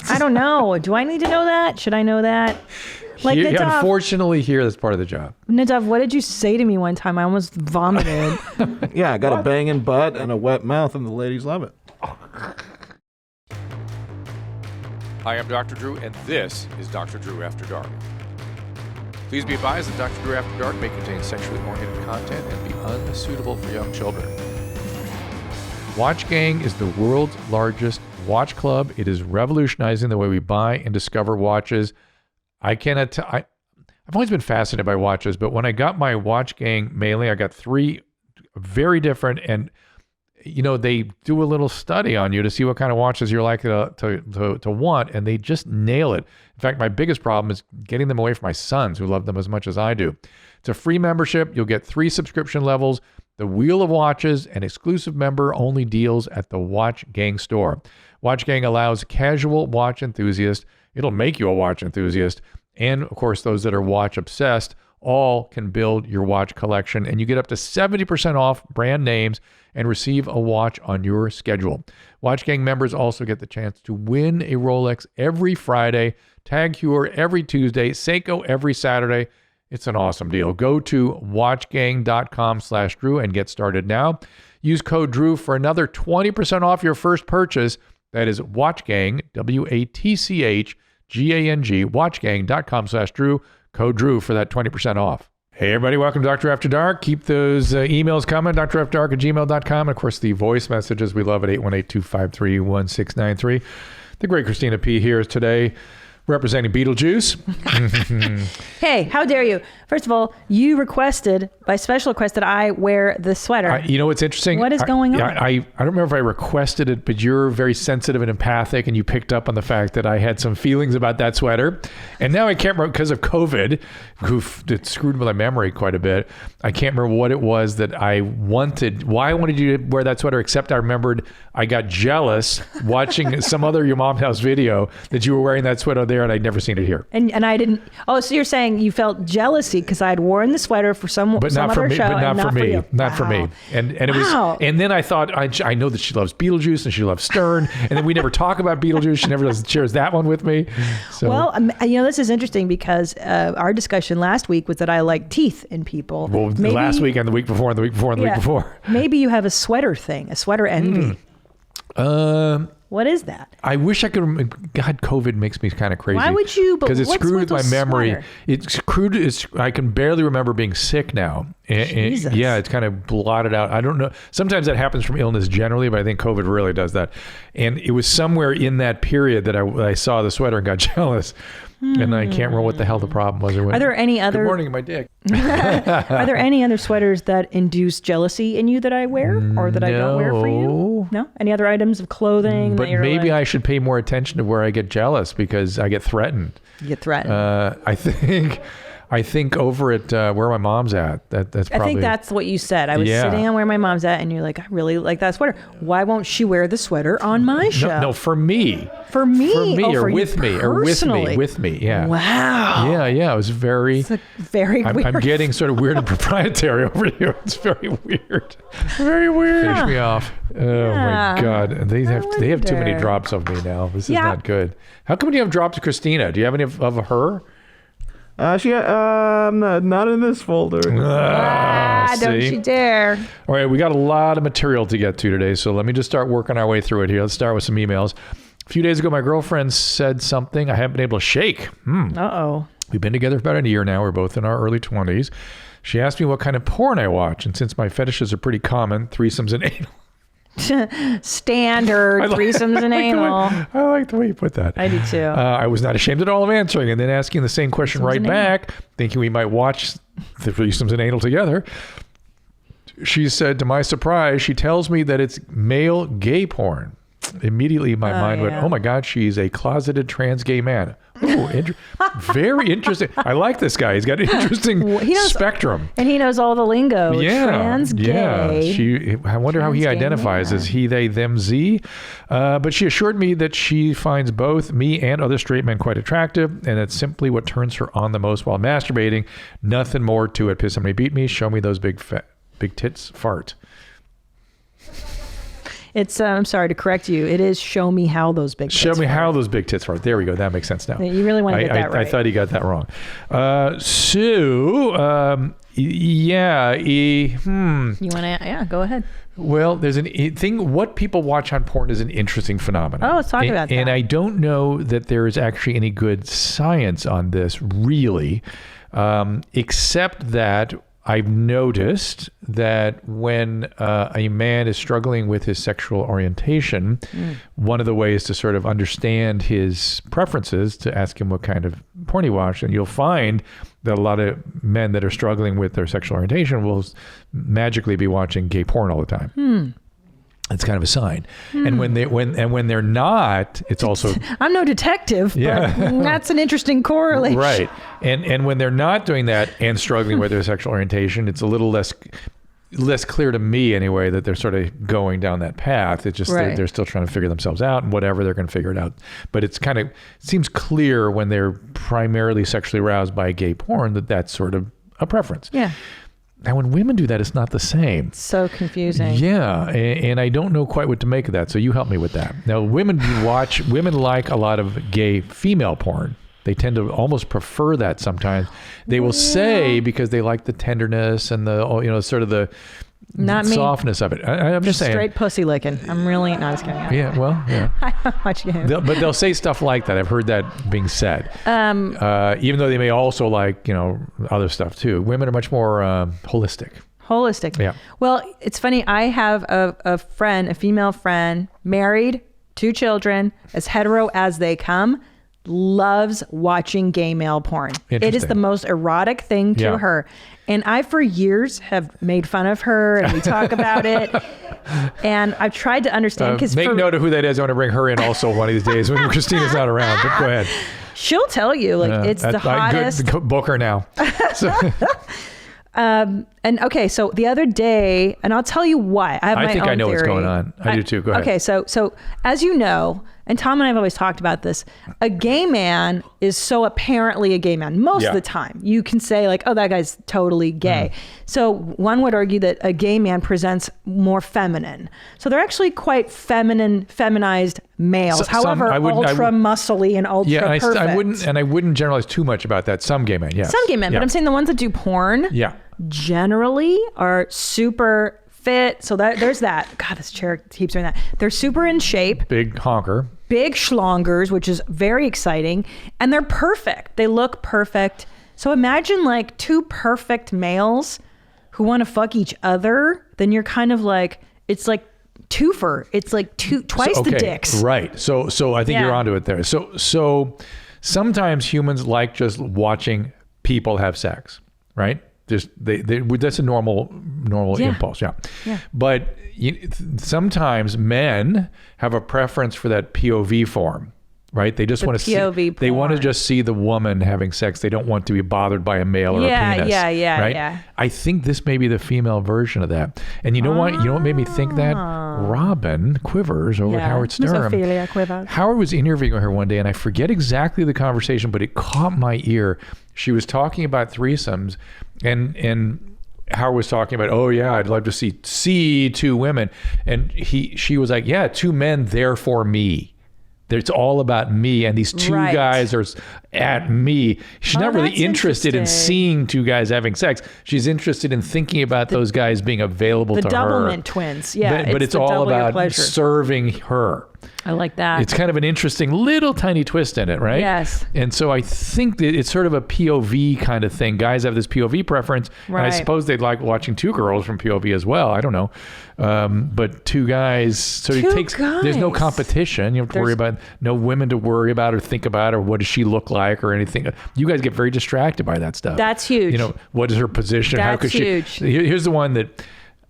I don't know. Do I need to know that? Should I know that? Like, Nadav, unfortunately, here, that's part of the job. Nadav, what did you say to me one time? I almost vomited. Yeah, I got a banging butt and a wet mouth, and the ladies love it. Hi, I'm Dr. Drew, and this is Dr. Drew After Dark. Please be advised that Dr. Drew After Dark may contain sexually oriented content and be unsuitable for young children. Watch Gang is the world's largest watch club. It is revolutionizing the way we buy and discover watches. I've always been fascinated by watches, but when I got my Watch Gang mailing, I got 3 very different, and they do a little study on you to see what kind of watches you're likely to want, and they just nail it. In fact, my biggest problem is getting them away from my sons, who love them as much as I do. It's a free membership. You'll get 3 subscription levels, the Wheel of Watches, and exclusive member-only deals at the Watch Gang store. Watch Gang allows casual watch enthusiasts. It'll make you a watch enthusiast. And, of course, those that are watch obsessed all can build your watch collection, and you get up to 70% off brand names and receive a watch on your schedule. Watch Gang members also get the chance to win a Rolex every Friday, Tag Heuer every Tuesday, Seiko every Saturday. It's an awesome deal. Go to watchgang.com/Drew and get started now. Use code Drew for another 20% off your first purchase. That is WatchGang, WatchGang, watchgang.com/Drew. Code Drew for that 20% off. Hey, everybody. Welcome to Dr. After Dark. Keep those emails coming, drafterdark@gmail.com. And, of course, the voice messages we love at 818-253-1693. The great Christina P. here is today representing Beetlejuice. Hey, how dare you? First of all, you requested, by special request, that I wear the sweater. You know what's interesting? What is going on? I don't remember if I requested it, but you're very sensitive and empathic, and you picked up on the fact that I had some feelings about that sweater. And now I can't remember, because of COVID, it screwed my memory quite a bit. I can't remember what it was that I wanted, why I wanted you to wear that sweater, except I remembered I got jealous watching some other Your Mom's House video that you were wearing that sweater there, and I'd never seen it here. And I didn't. Oh, so you're saying you felt jealousy because I'd worn the sweater for some other show, but not for me. Not for me. And it was. And then I thought, I know that she loves Beetlejuice and she loves Stern, and then we never talk about Beetlejuice. She never shares that one with me. So. Well, this is interesting because our discussion last week was that I like teeth in people. Well, last week and the week before and the week before and the week before. Maybe you have a sweater thing, a sweater envy. What is that? I wish I could. God, COVID makes me kind of crazy. Why would you? Because it's screwed with my memory. It's screwed. I can barely remember being sick now. Jesus. Yeah, it's kind of blotted out. I don't know. Sometimes that happens from illness generally, but I think COVID really does that. And it was somewhere in that period that I saw the sweater and got jealous. And I can't remember what the hell the problem was. Are there any other? Good morning, my dick. Are there any other sweaters that induce jealousy in you that I wear or that I don't wear for you? No. Any other items of clothing? But maybe I should pay more attention to where I get jealous because I get threatened. You get threatened. I think over at where my mom's at. That's probably. I think that's what you said. I was sitting on where my mom's at, and you're like, I really like that sweater. Why won't she wear the sweater on my show? No, for me. For me, or with me, with me. Yeah. Wow. Yeah. It was very. It's very weird. I'm getting sort of weird and proprietary over here. It's very weird. Very weird. Finish me off. Oh my God. They have too many drops of me now. This is not good. How come you have drops of Christina? Do you have any of her? Not in this folder. Don't you dare. All right, we got a lot of material to get to today, so let me just start working our way through it here. Let's start with some emails. A few days ago, my girlfriend said something I haven't been able to shake. Uh-oh. We've been together for about a year now. We're both in our early 20s. She asked me what kind of porn I watch, and since my fetishes are pretty common, threesomes and anal. Standard threesomes and anal. I like the way you put that. I do too. I was not ashamed at all of answering and then asking the same question right back, thinking we might watch the threesomes and anal together. She said, to my surprise, she tells me that it's male gay porn. Immediately my mind went, oh my God, she's a closeted trans gay man. Oh, very interesting. I like this guy. He's got an interesting spectrum. And he knows all the lingo. Trans gay. Yeah. I wonder how he identifies. Is he, they, them, Z? But she assured me that she finds both me and other straight men quite attractive, and it's simply what turns her on the most while masturbating. Nothing more to it. Piss somebody beat me. Show me those big tits. Fart. It's I'm sorry to correct you. It is show me how those big tits Show me fart. how those big tits fart. There we go. That makes sense now. You really want to get that right. I thought he got that wrong. You want to? Yeah, go ahead. Well, there's a thing. What people watch on porn is an interesting phenomenon. Oh, let's talk about that. And I don't know that there is actually any good science on this, really, except that I've noticed that when a man is struggling with his sexual orientation, one of the ways to sort of understand his preferences to ask him what kind of porn he watched, and you'll find that a lot of men that are struggling with their sexual orientation will magically be watching gay porn all the time. It's kind of a sign. And when they're not, it's also I'm no detective, but that's an interesting correlation. right. And when they're not doing that and struggling with their sexual orientation, it's a little less clear to me anyway that they're sort of going down that path. It's just they're still trying to figure themselves out, and whatever, they're going to figure it out. But it seems clear when they're primarily sexually aroused by gay porn that that's sort of a preference. Yeah. Now, when women do that, it's not the same. It's so confusing. Yeah, and I don't know quite what to make of that, so you help me with that. Now, women like a lot of gay female porn. They tend to almost prefer that sometimes. They will say because they like the tenderness and the sort of the softness of it. I'm just saying. Straight pussy licking. I'm really not just kidding. Yeah, well, yeah. I don't watch games. But they'll say stuff like that. I've heard that being said. Even though they may also like, other stuff too. Women are much more holistic. Holistic. Yeah. Well, it's funny. I have a friend, a female friend, married, 2 children, as hetero as they come, loves watching gay male porn. It is the most erotic thing to her. And I, for years, have made fun of her, and we talk about it. And I've tried to understand. Make note of who that is. I want to bring her in also one of these days when Christina's not around. But go ahead. She'll tell you, it's the hottest. Book her now. So. And okay, so the other day, and I'll tell you why. I think I know what's going on. I do too. Go ahead. Okay, so as you know, and Tom and I have always talked about this, a gay man is so apparently a gay man most of the time. You can say like, oh, that guy's totally gay. So one would argue that a gay man presents more feminine. So they're actually quite feminized males. However, ultra muscly and ultra perfect. I wouldn't generalize too much about that. Some gay men, yes. Some gay men, but I'm saying the ones that do porn generally are super fit. So there's that. God, this chair keeps doing that. They're super in shape. Big honker. Big schlongers, which is very exciting. And they're perfect. They look perfect. So imagine like 2 perfect males who want to fuck each other. Then you're kind of like, it's like twofer. It's like twice the dicks. Right. So I think you're onto it there. So sometimes humans like just watching people have sex, right? Just that's a normal impulse, yeah. But sometimes men have a preference for that POV form, right? They just want to see. They want to just see the woman having sex. They don't want to be bothered by a male or a penis. Yeah. I think this may be the female version of that. And you know what? You know what made me think that? Robin Quivers over at Howard Stern. Ophelia Quivers. Howard was interviewing her one day, and I forget exactly the conversation, but it caught my ear. She was talking about threesomes, and Howard was talking about, oh yeah, I'd love to see 2 women, and she was like, yeah, 2 men, therefore me. It's all about me, and these 2 guys are at me. She's not really interested in seeing 2 guys having sex. She's interested in thinking about those guys being available to her. The Doublemint twins, but it's all about serving her. I like that. It's kind of an interesting little tiny twist in it, right? Yes. And so I think that it's sort of a POV kind of thing. Guys have this POV preference. Right. And I suppose they'd like watching 2 girls from POV as well. I don't know. But 2 guys, so there's no competition. You don't have to worry about, no women to worry about or think about, or what does she look like or anything. You guys get very distracted by that stuff. That's huge. What is her position? That's huge. Here's the one that...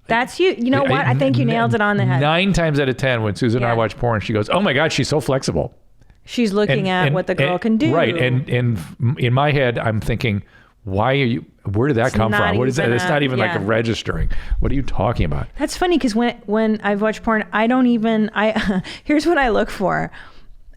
That's you. You know what? I think you nailed it on the head. 9 times out of 10, when Susan and I watch porn, she goes, "Oh my God, she's so flexible." She's looking at what the girl can do. Right. And in my head, I'm thinking, where did that come from? What is that? It's not even like registering. What are you talking about? That's funny because when I've watched porn, here's what I look for.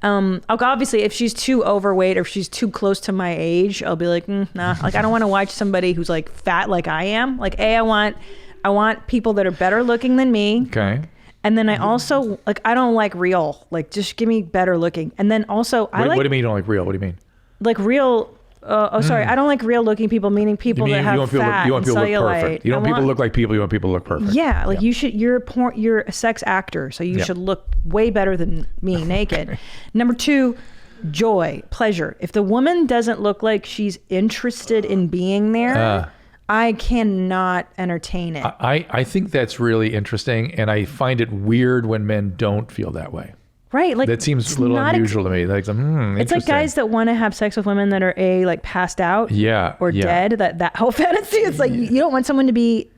Obviously, if she's too overweight or if she's too close to my age, I'll be like, nah. Like, I don't want to watch somebody who's like fat like I am. Like, I want people that are better looking than me. Okay. And then I also like, I don't like real, like just give me better looking. And then also what do you mean you don't like real? What do you mean? Like real, sorry. I don't like real looking people, meaning people that have fat you want people to look cellulite. perfect. You don't want people to look like people. You want people to look perfect. Yeah. Like you're a sex actor. So you should look way better than me naked. Number 2, joy, pleasure. If the woman doesn't look like she's interested in being there, I cannot entertain it. I think that's really interesting, and I find it weird when men don't feel that way. Right, like that seems a little unusual to me. Like, it's like guys that want to have sex with women that are like passed out, or dead. That whole fantasy. It's like you don't want someone to be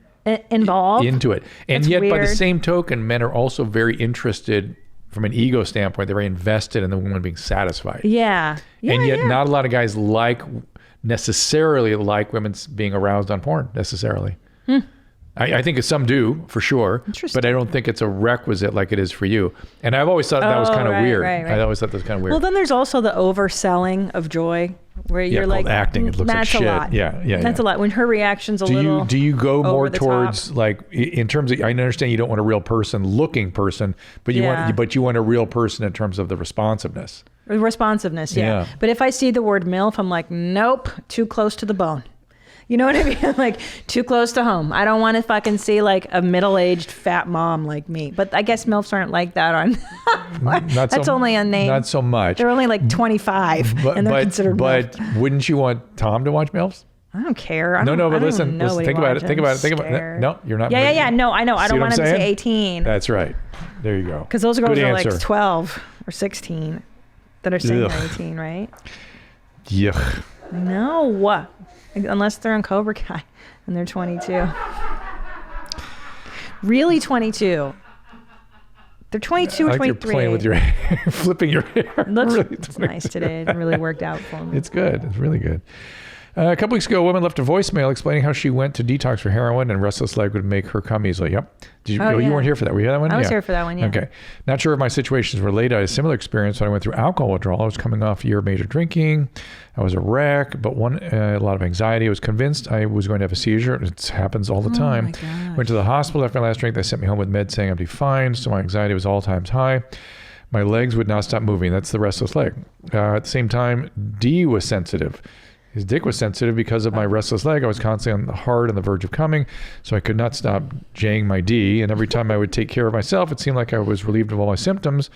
involved into it, and That's yet weird. by the same token, men are also very interested from an ego standpoint. They're very invested in the woman being satisfied. Yeah, and yet not a lot of guys necessarily like women being aroused on porn necessarily. I think some do for sure, but I don't think it's a requisite like it is for you. And I've always thought that was kind of weird. Right. I always thought that was kind of weird. Well, then there's also the overselling of joy, where you're like acting. It looks like shit. A lot. Yeah. That's a lot. When her reaction's a little. Do you go more towards top. like in terms of? I understand you don't want a real looking person, but you want a real person in terms of the responsiveness. Responsiveness, yeah. But if I see the word MILF, I'm like, nope, too close to the bone. You know what I mean? Like too close to home. I don't want to fucking see like a middle-aged fat mom like me. But I guess MILFs aren't like that on. That's only a name. Not so much. They're only like 25, and they're considered MILF. But wouldn't you want Tom to watch MILFs? I don't care. But listen. Think about it. No, you're not. Yeah. No, I know. I don't want him to say 18. That's right. There you go. Because those girls are like 12 or 16 that are saying they're 18, right? Yuck. No. Unless they're in Cobra Kai and they're 22. Really 22. They're 22 or 23. You're playing with your hair, flipping your hair. It looks nice today. It really worked out for me. It's good. It's really good. A couple weeks ago, a woman left a voicemail explaining how she went to detox for heroin and restless leg would make her come easily. Yep. You weren't here for that. Were you here that one? I was here for that one, yeah. Okay. Not sure if my situations were related. I had a similar experience when I went through alcohol withdrawal. I was coming off a year of major drinking. I was a wreck, but a lot of anxiety. I was convinced I was going to have a seizure. It happens all the time. My gosh. Went to the hospital after my last drink. They sent me home with meds saying I'd be fine. So my anxiety was all times high. My legs would not stop moving. That's the restless leg. At the same time, D was sensitive. His dick was sensitive because of my restless leg. I was constantly hard on the verge of coming, so I could not stop jaying my D. And every time I would take care of myself, it seemed like I was relieved of all my symptoms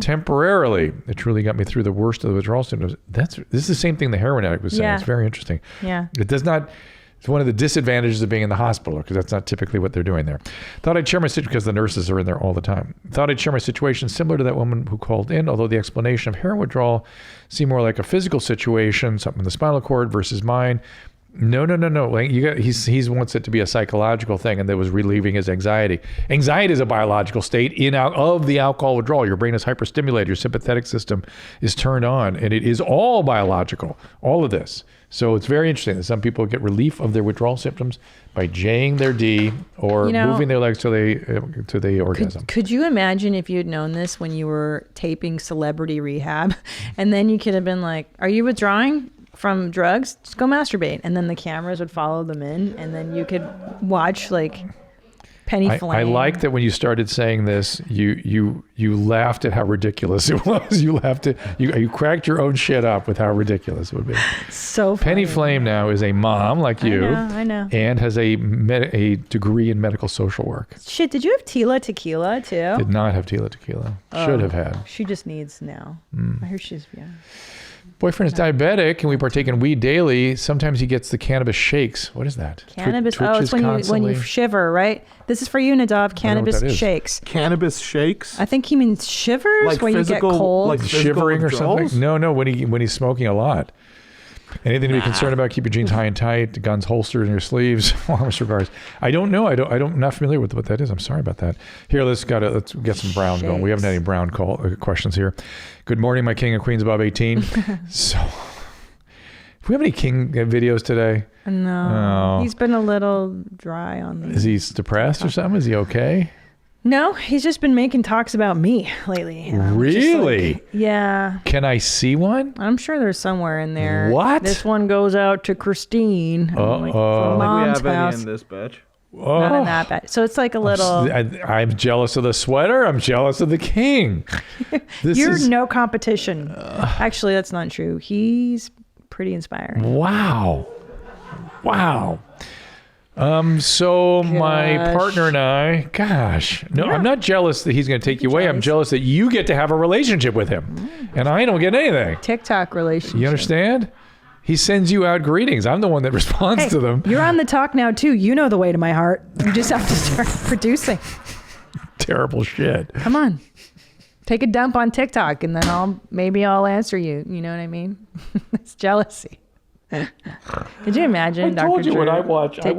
temporarily. It truly got me through the worst of the withdrawal symptoms. This is the same thing the heroin addict was saying. Yeah. It's very interesting. Yeah. It does not. It's one of the disadvantages of being in the hospital because that's not typically what they're doing there. Thought I'd share my situation because the nurses are in there all the time. Thought I'd share my situation similar to that woman who called in, although the explanation of heroin withdrawal seemed more like a physical situation, something in the spinal cord versus mine. No. Like he wants it to be a psychological thing, and that was relieving his anxiety. Anxiety is a biological state of the alcohol withdrawal. Your brain is hyperstimulated. Your sympathetic system is turned on, and it is all biological. All of this. So it's very interesting that some people get relief of their withdrawal symptoms by jaying their D or moving their legs to the orgasm. Could you imagine if you had known this when you were taping Celebrity Rehab, and then you could have been like, "Are you withdrawing from drugs? Just go masturbate," and then the cameras would follow them in, and then you could watch like Penny Flame. I like that when you started saying this, you laughed at how ridiculous it was. You laughed at you cracked your own shit up with how ridiculous it would be. So funny. Penny Flame now is a mom like you. I know. And has a degree in medical social work. Shit, did you have Tila Tequila too? Did not have Tila Tequila. Should have had. She just needs now. I hear she's Boyfriend is diabetic and we partake in weed daily. Sometimes he gets the cannabis shakes. What is that? Cannabis. It's when you shiver, right? This is for you, Nadav. Cannabis shakes. Cannabis shakes? I think he means shivers, like when physical, you get cold. like shivering or something? No, when he's smoking a lot. Anything to be concerned about? Keep your jeans high and tight, guns holstered in your sleeves. Warmest regards. I don't know. I'm not familiar with what that is. I'm sorry about that. Here, let's get some Brown going. We haven't had any Brown questions here. Good morning, my king and queens above 18. So, do we have any king videos today? No. He's been a little dry on these. Is he depressed or something? Is he okay? No, he's just been making talks about me lately. Really? Yeah. Can I see one? I'm sure there's somewhere in there. What? This one goes out to Christine. I don't think we have any in this batch. Not in that bad. So it's like a little. I'm jealous of the sweater. I'm jealous of the king. You're no competition. Actually, that's not true. He's pretty inspiring. Wow. So my partner and I, I'm not jealous that he's going to take you away. I'm jealous that you get to have a relationship with him, and I don't get anything. TikTok relationship. You understand? He sends you out greetings. I'm the one that responds to them. You're on the talk now too. You know the way to my heart. You just have to start producing. Terrible shit. Come on. Take a dump on TikTok and then I'll answer you. You know what I mean? It's jealousy. Could you imagine? I told you what I watch. I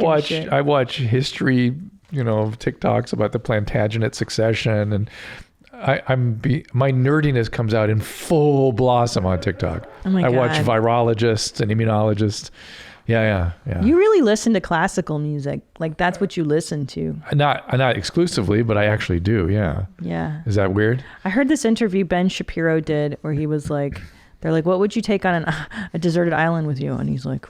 I watch history, TikToks about the Plantagenet succession, and my nerdiness comes out in full blossom on TikTok. Oh my God. I watch virologists and immunologists. Yeah. You really listen to classical music. Like that's what you listen to. Not exclusively, but I actually do. Yeah. Yeah. Is that weird? I heard this interview Ben Shapiro did where he was like, they're like, what would you take on a deserted island with you? And he's like,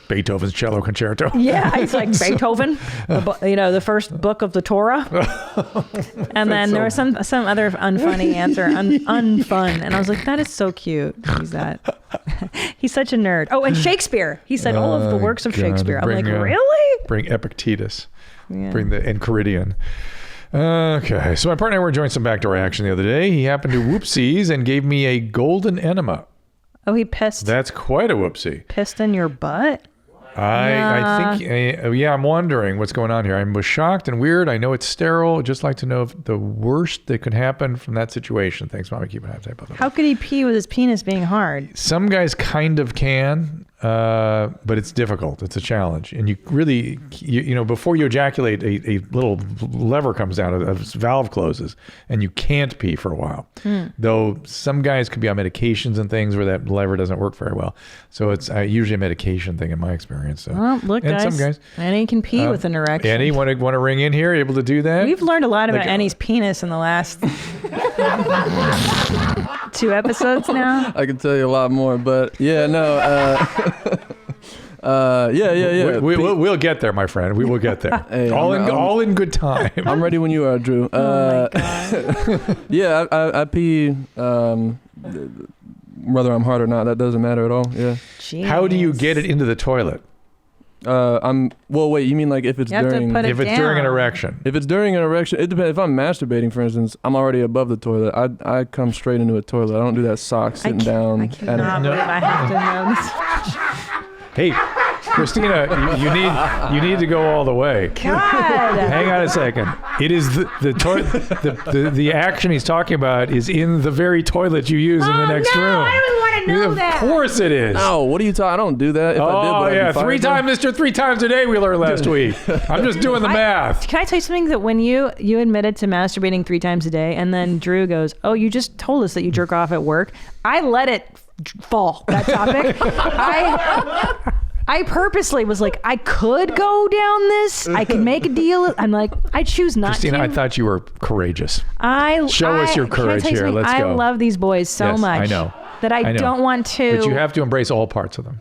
Beethoven's Cello Concerto. Yeah, he's like Beethoven, the first book of the Torah. And then there was some other unfunny answer, unfun. And I was like, that is so cute. He's such a nerd. Oh, and Shakespeare. He said all of the works of Shakespeare. I'm like, really? Bring Epictetus. Yeah. Bring the Enchiridion. Okay, so my partner and I were enjoying some backdoor action the other day. He happened to whoopsies and gave me a golden enema. Oh, he pissed. That's quite a whoopsie. Pissed in your butt? I think, I'm wondering what's going on here. I was shocked and weird. I know it's sterile. I'd just like to know if the worst that could happen from that situation. Thanks, Mama. Keep it up. How could he pee with his penis being hard? Some guys kind of can, but it's difficult. It's a challenge. And you really, before you ejaculate, a little lever comes down, a valve closes, and you can't pee for a while. Though some guys could be on medications and things where that lever doesn't work very well. So it's usually a medication thing in my experience. So. Well, look, and guys, some guys, Annie can pee with an erection. Annie, want to ring in here? Able to do that? We've learned a lot about Annie's penis in the last 2 episodes now. I can tell you a lot more, but yeah. We'll get there, my friend. We will get there. Hey, all in good time. I'm ready when you are, Drew. Oh my God. Yeah, I pee. Whether I'm hard or not, that doesn't matter at all. Yeah. Jeez. How do you get it into the toilet? Wait, you mean like if it's during during an erection? If it's during an erection, it depends. If I'm masturbating, for instance, I'm already above the toilet. I come straight into a toilet. I don't do that sock sitting down. I cannot believe I have to know this. Hey, Christina, you need to go all the way. God. Hang on a second. It is the action he's talking about is in the very toilet you use in the next room. I don't want to know that. Of course it is. No, what are you talking? I don't do that. If I did, yeah, 3 times a day we learned last week. I'm just doing the math. Can I tell you something that when you admitted to masturbating 3 times a day and then Drew goes, oh, you just told us that you jerk off at work. I let it fall, that topic. I purposely was like, I could go down this. I can make a deal. I'm like, I choose not Christina, to. I thought you were courageous. Show us your courage here. Let's go. I love these boys so much. I know. That I don't want to. But you have to embrace all parts of them.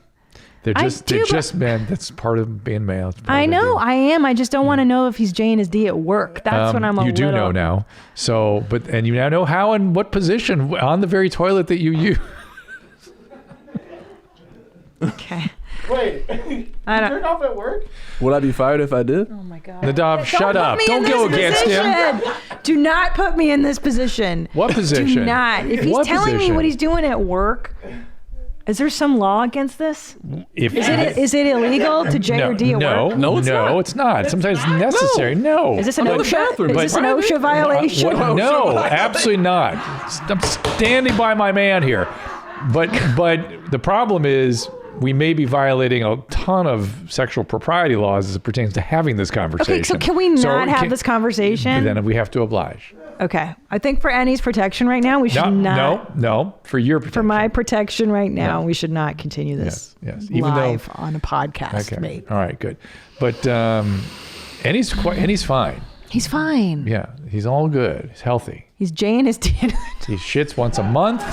They're just men. That's part of being male. I know. I am. I just don't want to know if he's J and his D at work. That's when I'm a little. You do know now. So, and you now know how and what position on the very toilet that you use. Okay. Wait, you jerk off at work? Would I be fired if I did? Oh my God. Nadav, shut up. Don't go against him. Do not put me in this position. What position? Do not. If he's telling me what he's doing at work, is there some law against this? Is it illegal to J or D at work? No, it's not. Sometimes it's necessary. No. Is this an OSHA violation? No, absolutely not. I'm standing by my man here. But the problem is we may be violating a ton of sexual propriety laws as it pertains to having this conversation. Okay, so can we not have this conversation? Then we have to oblige. Okay. I think for Annie's protection right now, we should not. No. For your protection. For my protection right now, we should not continue this Even live on a podcast. Okay. Maybe. All right, good. But Annie's fine. He's fine. Yeah, he's all good. He's healthy. He's J and his D. He shits once a month.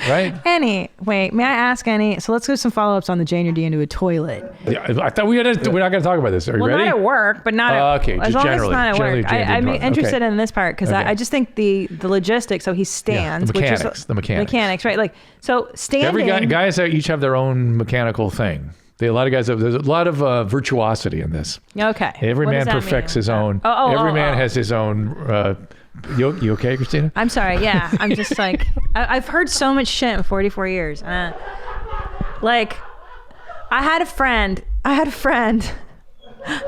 right? Annie, wait, may I ask Annie? So let's go some follow-ups on the Jane or D into a toilet. Yeah, I thought we're not going to talk about this. Are you ready? Not at work, but not at okay, as just long generally. as it's not at Generally, work. Jane I'm did interested okay. in this part because Okay. I just think the logistics. So he stands, the mechanics, which is the mechanics. right? Like so standing. Every guys each have their own mechanical thing. A lot of guys have. There's a lot of virtuosity in this. Okay. Every What man does that perfects mean? his own. Every man has his own. You okay, Christina? I'm sorry. Yeah, I'm just like I've heard so much shit in 44 years. Like, I had a friend.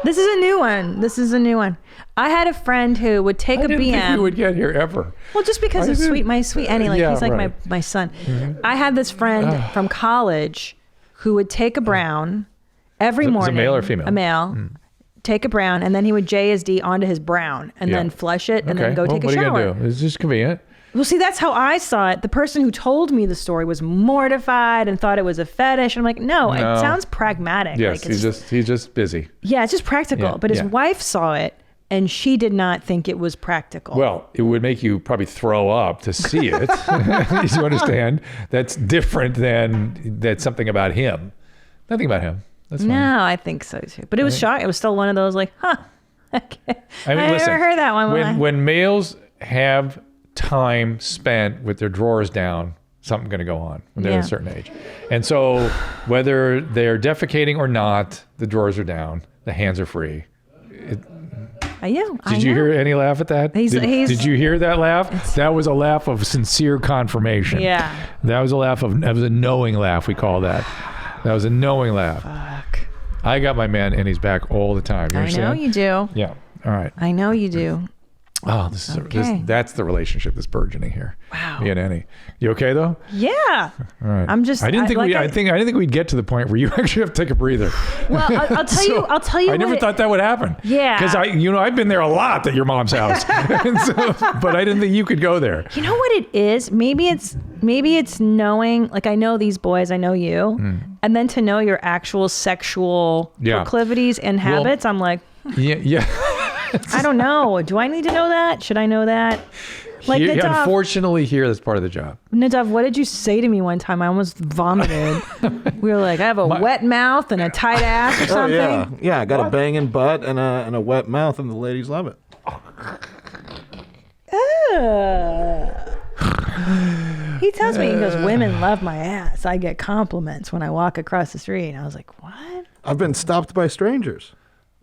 This is a new one. I had a friend who would take a BM. I didn't think we would get here ever. Well, just because of my sweet Annie, like he's like right. my son. I had this friend from college who would take a brown every morning. Is it a male or female? A male. Take a brown, and then he would J his D onto his brown, and then flush it, and then go take a shower. What are you gonna do? It's just convenient. Well, see, that's how I saw it. The person who told me the story was mortified and thought it was a fetish. I'm like, no, it sounds pragmatic. Yes, like, he's just busy. Yeah, it's just practical. Yeah, but his yeah. wife saw it, and she did not think it was practical. Well, it would make you probably throw up to see it. You understand? That's different than that's something about him. Nothing about him. That's fine. No, I think so too. But it was shocking. It was still one of those like, huh. Okay. I mean, listen, never heard that one. When males have time spent with their drawers down, something's going to go on when they're at a certain age. And so whether they're defecating or not, the drawers are down, the hands are free. Did you hear any laugh at that? Did you hear that laugh? That was a laugh of sincere confirmation. Yeah. That was a knowing laugh, we call that. That was a knowing laugh. Fuck. I got my man in his back all the time. You understand? I know you do. Yeah. All right. I know you do. Oh, that's the relationship that's burgeoning here. Wow. Me and Annie. You okay though? Yeah. All right. I'm just. I didn't think we'd get to the point where you actually have to take a breather. Well, I'll tell you. I never thought that would happen. Yeah. Because I've been there a lot at your mom's house, but I didn't think you could go there. You know what it is? Maybe it's knowing. Like I know these boys. I know you, and then to know your actual sexual proclivities and habits. I'm like. Yeah. I don't know. Do I need to know that? Should I know that? Like Nadav, unfortunately, here that's part of the job. Nadav, what did you say to me one time? I almost vomited. We were like, I have a wet mouth and a tight ass or something. Yeah. I got a banging butt and a wet mouth, and the ladies love it. He tells me, he goes, women love my ass. I get compliments when I walk across the street. And I was like, what? I've been stopped by strangers.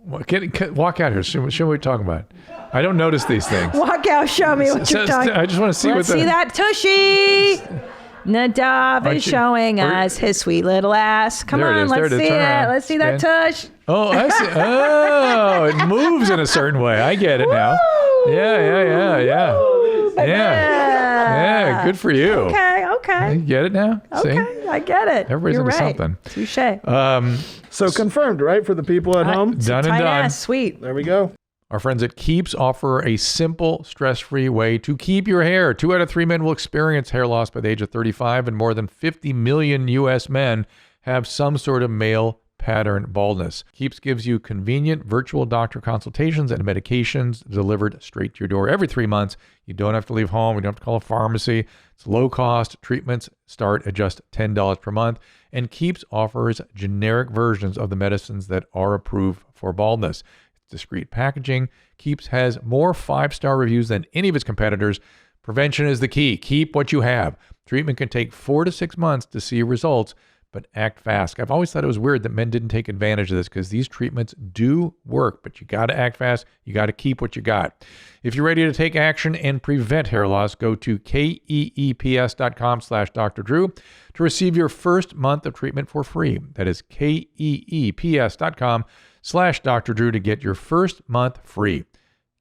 Walk out here. Show me what you're talking about. I don't notice these things. Walk out, show me what you're talking about. I just want to see Let's see that tushy. Nadav is showing us his sweet little ass. Come on, let's see it. Let's see that tush. Oh, I see. Oh, it moves in a certain way. I get it now. Yeah. Yeah, good for you. Okay. You get it now? Okay, See? I get it. Everybody's You're into right. something. Touche. So confirmed, right, for the people at home? Done and Tight done. ass, sweet. There we go. Our friends at Keeps offer a simple, stress-free way to keep your hair. 2 out of 3 men will experience hair loss by the age of 35, and more than 50 million U.S. men have some sort of male pattern baldness. Keeps gives you convenient virtual doctor consultations and medications delivered straight to your door every 3 months. You don't have to leave home. You don't have to call a pharmacy. It's low cost. Treatments start at just $10 per month. And Keeps offers generic versions of the medicines that are approved for baldness. It's discreet packaging. Keeps has more 5-star reviews than any of its competitors. Prevention is the key. Keep what you have. Treatment can take 4 to 6 months to see results, but act fast. I've always thought it was weird that men didn't take advantage of this because these treatments do work, but you got to act fast. You got to keep what you got. If you're ready to take action and prevent hair loss, go to keeps.com/Dr. Drew to receive your first month of treatment for free. That is keeps.com/Dr. Drew to get your first month free.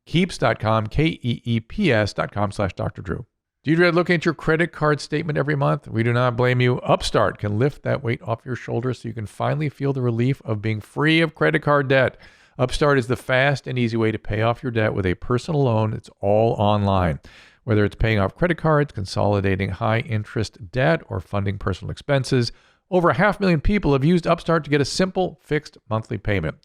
Keeps.com, keeps.com/Dr. Drew. Do you dread looking at your credit card statement every month? We do not blame you. Upstart can lift that weight off your shoulders so you can finally feel the relief of being free of credit card debt. Upstart is the fast and easy way to pay off your debt with a personal loan. It's all online. Whether it's paying off credit cards, consolidating high-interest debt, or funding personal expenses, over 500,000 people have used Upstart to get a simple, fixed monthly payment.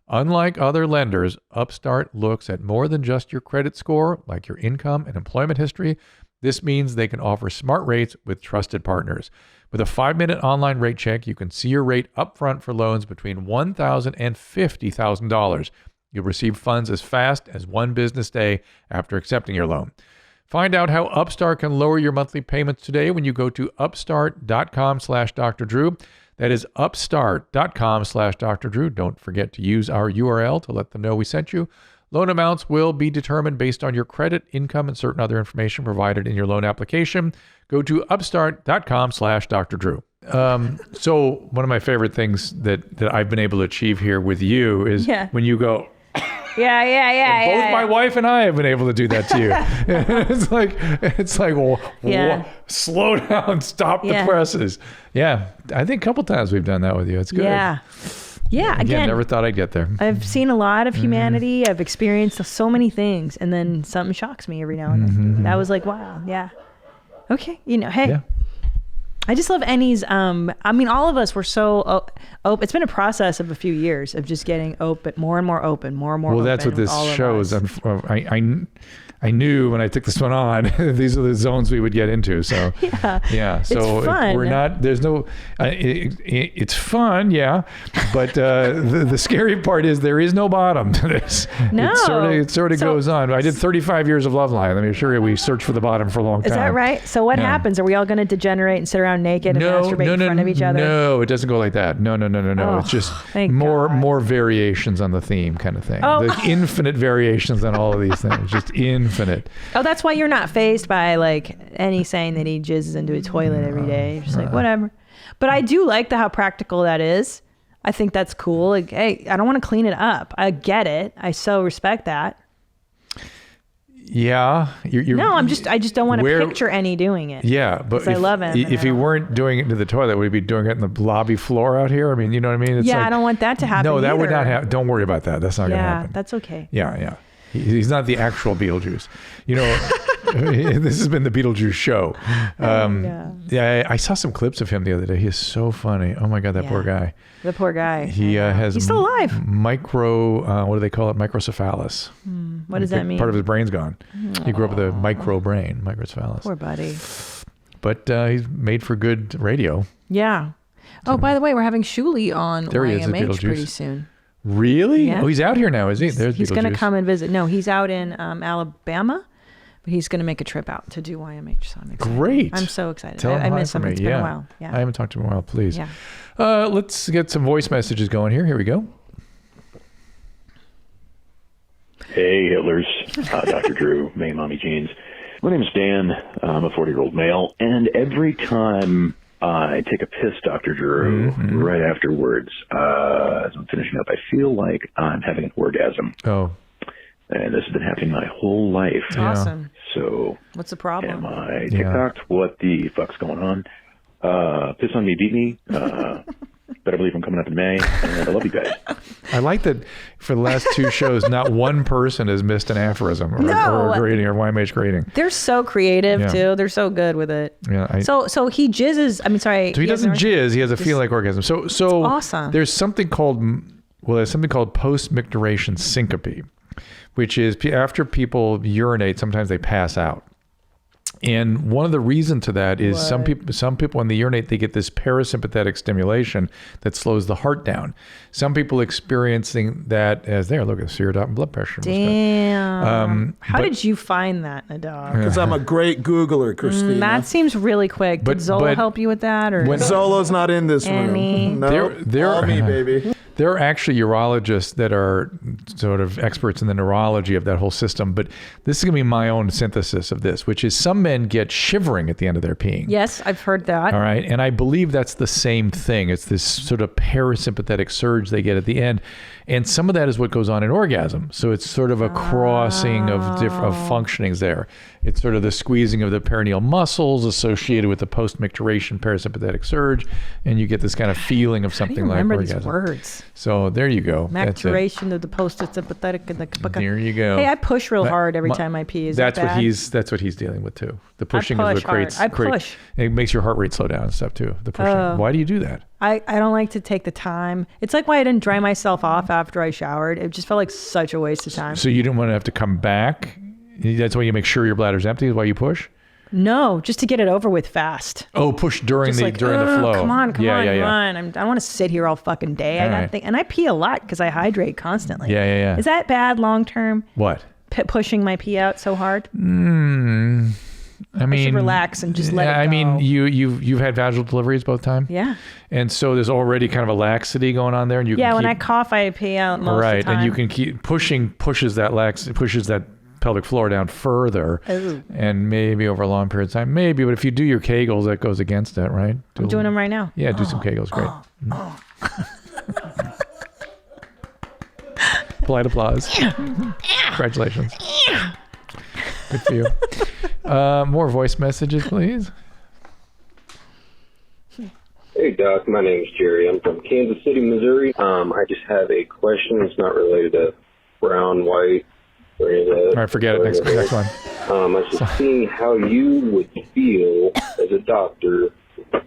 Unlike other lenders, Upstart looks at more than just your credit score, like your income and employment history. This means they can offer smart rates with trusted partners. With a 5-minute online rate check, you can see your rate upfront for loans between $1,000 and $50,000. You'll receive funds as fast as 1 business day after accepting your loan. Find out how Upstart can lower your monthly payments today when you go to upstart.com/Dr. Drew. That is upstart.com/Dr. Drew. Don't forget to use our URL to let them know we sent you. Loan amounts will be determined based on your credit, income, and certain other information provided in your loan application. Go to upstart.com/Dr. Drew. So one of my favorite things that I've been able to achieve here with you is when you go, both my wife and I have been able to do that to you. it's like, well, slow down, stop the presses. Yeah, I think a couple times we've done that with you. It's good. Yeah. Again, never thought I'd get there. I've seen a lot of humanity. I've experienced so many things, and then something shocks me every now and then. That was like, wow, okay, hey. Yeah. I just love Annie's. I mean, all of us were so open. It's been a process of a few years of just getting open, more and more open, more and more. Well, that's what this shows. I knew when I took this one on, these are the zones we would get into. So yeah. So it's fun. We're not. There's no. It's fun, but the scary part is there is no bottom to this. No. It sort of goes on. I did 35 years of Love Line. Let me assure you, we searched for the bottom for a long time. Is that right? So what happens? Are we all going to degenerate and sit around naked and masturbate in front of each other? No, it doesn't go like that. No. Oh, it's just more variations on the theme kind of thing. Oh. The infinite variations on all of these things. Just infinite. Oh, that's why you're not fazed by like Annie saying that he jizzes into a toilet every day. You're just like, whatever. But I do like how practical that is. I think that's cool. Like, hey, I don't want to clean it up. I get it. I so respect that. Yeah. I just don't want to picture Annie doing it. Yeah, but I love him. If he weren't doing it into the toilet, would he be doing it in the lobby floor out here? I mean, you know what I mean? It's I don't want that to happen. No, that would either. not happen. Don't worry about that. That's not going to happen. Yeah, that's okay. Yeah. He's not the actual Beetlejuice. This has been the Beetlejuice show. I saw some clips of him the other day. He is so funny. Oh my God, that poor guy. The poor guy. He's still alive. What do they call it? Microcephalus. What does that mean? Part of his brain's gone. He grew up with a micro brain, microcephalus. Poor buddy. But he's made for good radio. Yeah. Oh, by the way, we're having Shuli on YMH pretty soon. Really? Yeah. Oh, he's out here now, is he? He's going to come and visit. No, he's out in Alabama, but he's going to make a trip out to do YMH. So I'm excited. Great. I'm so excited. Tell him I miss him. It's been a while. Yeah. I haven't talked to him in a while. Please. Yeah. Let's get some voice messages going here. Here we go. Hey, Hitlers. Dr. Drew, May Mommy Jeans. My name is Dan. I'm a 40-year-old male, and every time I take a piss, Dr. Drew, right afterwards, as I'm finishing up, I feel like I'm having an orgasm. Oh. And this has been happening my whole life. Awesome. So, what's the problem? Am I TikToked? What the fuck's going on? Piss on me, beat me. Better believe I'm coming up in May. And I love you guys. I like that for the last 2 shows, not one person has missed an aphorism or a grading or YMH grading. They're so creative too. They're so good with it. Yeah. So he jizzes. I mean, sorry. So he doesn't jizz. He has a feel like orgasm. So awesome. There's something called post-micturition syncope, which is after people urinate, sometimes they pass out. And one of the reasons to that is some people when they urinate, they get this parasympathetic stimulation that slows the heart down. Some people experiencing that as look at serotonin and blood pressure. Damn. How did you find that in a dog? Because I'm a great Googler, Christina. That seems really quick. Did Zolo help you with that? Or when Zolo's not in this room. No, all me, baby. There are actually urologists that are sort of experts in the neurology of that whole system, but this is going to be my own synthesis of this, which is some men get shivering at the end of their peeing. Yes, I've heard that. All right, and I believe that's the same thing. It's this sort of parasympathetic surge they get at the end, and some of that is what goes on in orgasm. So it's sort of a crossing of functionings there. It's sort of the squeezing of the perineal muscles associated with the post-micturition parasympathetic surge, and you get this kind of feeling of something like orgasm. Remember these words. So there you go. Micturition of the post-sympathetic and the. There you go. Hey, I push real hard every time I pee. That's what he's dealing with too. The pushing is what creates. I push. It makes your heart rate slow down and stuff too. The pushing. Why do you do that? I don't like to take the time. It's like why I didn't dry myself off after I showered. It just felt like such a waste of time. So you didn't want to have to come back. That's why you make sure your bladder's empty. Is why you push. No, just to get it over with fast. Oh, push during Just the like, during the flow. Come on, come on. I don't want to sit here all fucking day. All I got right. and I pee a lot because I hydrate constantly. Yeah. Is that bad long term? What? Pushing my pee out so hard? I mean, I should relax and just let it go. I mean, you've had vaginal deliveries both times. Yeah. And so there's already kind of a laxity going on there, and you can when keep, I cough, I pee out most of the right, time. and you can keep pushes that pelvic floor down further, and maybe over a long period of time, maybe. But if you do your Kegels, that goes against it, right? I'm doing them right now. Yeah, do some Kegels. Great. Polite applause. Congratulations. Good for you. More voice messages, please. Hey, Doc. My name's Jerry. I'm from Kansas City, Missouri. I just have a question. It's not related to brown, white, or any of that. All right, forget it. Next one. I was just seeing how you would feel as a doctor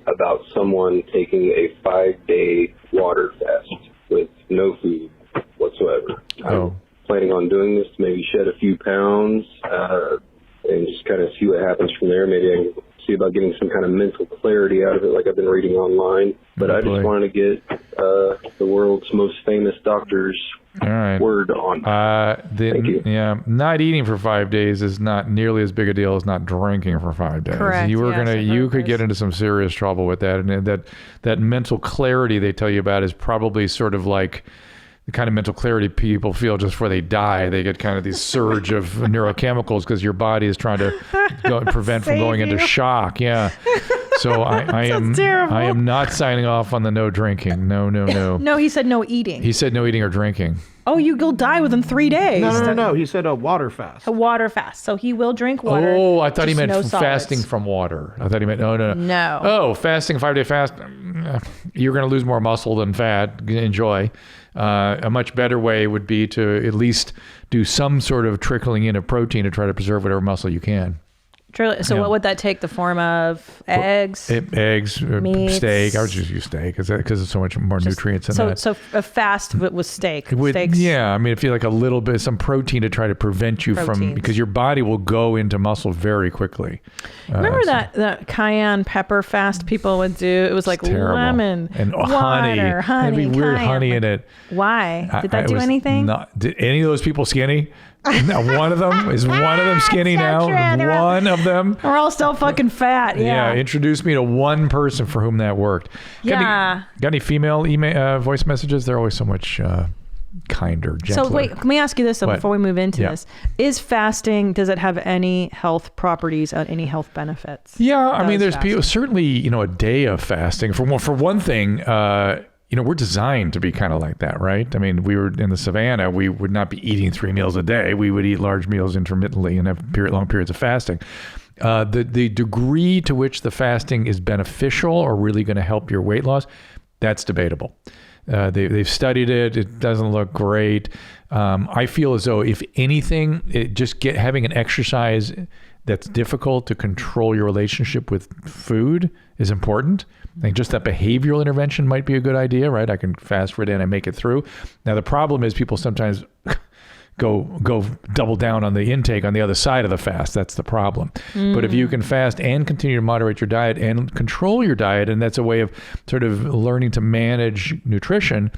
about someone taking a 5-day water fast with no food whatsoever. I'm planning on doing this to maybe shed a few pounds and just kind of see what happens from there. Maybe I can see about getting some kind of mental clarity out of it like I've been reading online. But I just wanted to get the world's most famous doctor's word on Thank you. Yeah, not eating for 5 days is not nearly as big a deal as not drinking for 5 days. Correct. You could get into some serious trouble with that, and that mental clarity they tell you about is probably sort of like the kind of mental clarity people feel just before they die. They get kind of these surge of neurochemicals because your body is trying to prevent from going into shock. Yeah. So I am not signing off on the no drinking. No. No, he said no eating. He said no eating or drinking. Oh, you'll die within 3 days. No. He said a water fast. A water fast. So he will drink water. Oh, I thought he meant no fasting solids. from water. I thought he meant no. No. Oh, fasting, 5-day fast. You're going to lose more muscle than fat. Enjoy. A much better way would be to at least do some sort of trickling in of protein to try to preserve whatever muscle you can. So what would that take the form of? Eggs? Eggs, meats, steak. I would just use steak because there's so much more nutrients in that. So a fast with steak. Steaks. Yeah, I mean, if you like a little bit, some protein to try to prevent you from, because your body will go into muscle very quickly. Remember that cayenne pepper fast people would do? It was like lemon and water, honey. There'd be weird cayenne. honey in it. Why? Did that do anything? Did any of those people skinny? Now, one of them is skinny now. One of them. We're all still fucking fat. Yeah. Introduce me to one person for whom that worked. Got any female email voice messages? They're always so much kinder, gentler. So wait, let me ask you this though before we move into this: is fasting? Does it have any health properties? Any health benefits? Yeah, I mean, there's people certainly. A day of fasting for one thing. We're designed to be kind of like that, right? I mean, we were in the savannah. We would not be eating 3 meals a day. We would eat large meals intermittently and have long periods of fasting. The degree to which the fasting is beneficial or really going to help your weight loss, that's debatable. They've studied it. It doesn't look great. I feel as though, if anything, having an exercise that's difficult to control your relationship with food is important. I think just that behavioral intervention might be a good idea, right? I can fast for a day and I make it through. Now, the problem is people sometimes go double down on the intake on the other side of the fast. That's the problem. But if you can fast and continue to moderate your diet and control your diet, and that's a way of sort of learning to manage nutrition,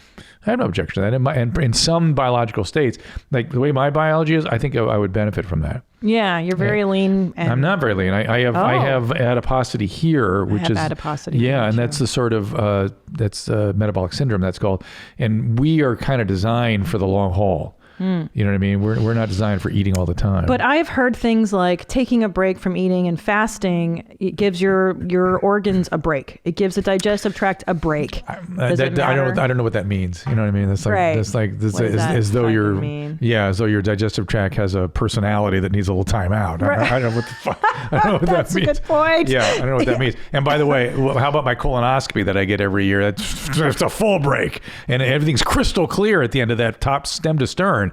I have no objection to that. And in some biological states, like the way my biology is, I think I would benefit from that. Yeah, you're very lean. I'm not very lean. I have adiposity here, which is adiposity. Yeah, and that's the sort of that's metabolic syndrome that's called. And we are kind of designed for the long haul. You know what I mean? We're not designed for eating all the time. But I've heard things like taking a break from eating and fasting, it gives your organs a break. It gives the digestive tract a break. Does it matter? I don't know what that means. You know what I mean? That's like as though your digestive tract has a personality that needs a little time out. Right. I don't know what the fuck. I don't know what That's that means. a good point. Yeah, I don't know what that means. And by the way, how about my colonoscopy that I get every year? It's a full break, and everything's crystal clear at the end of that, top stem to stern.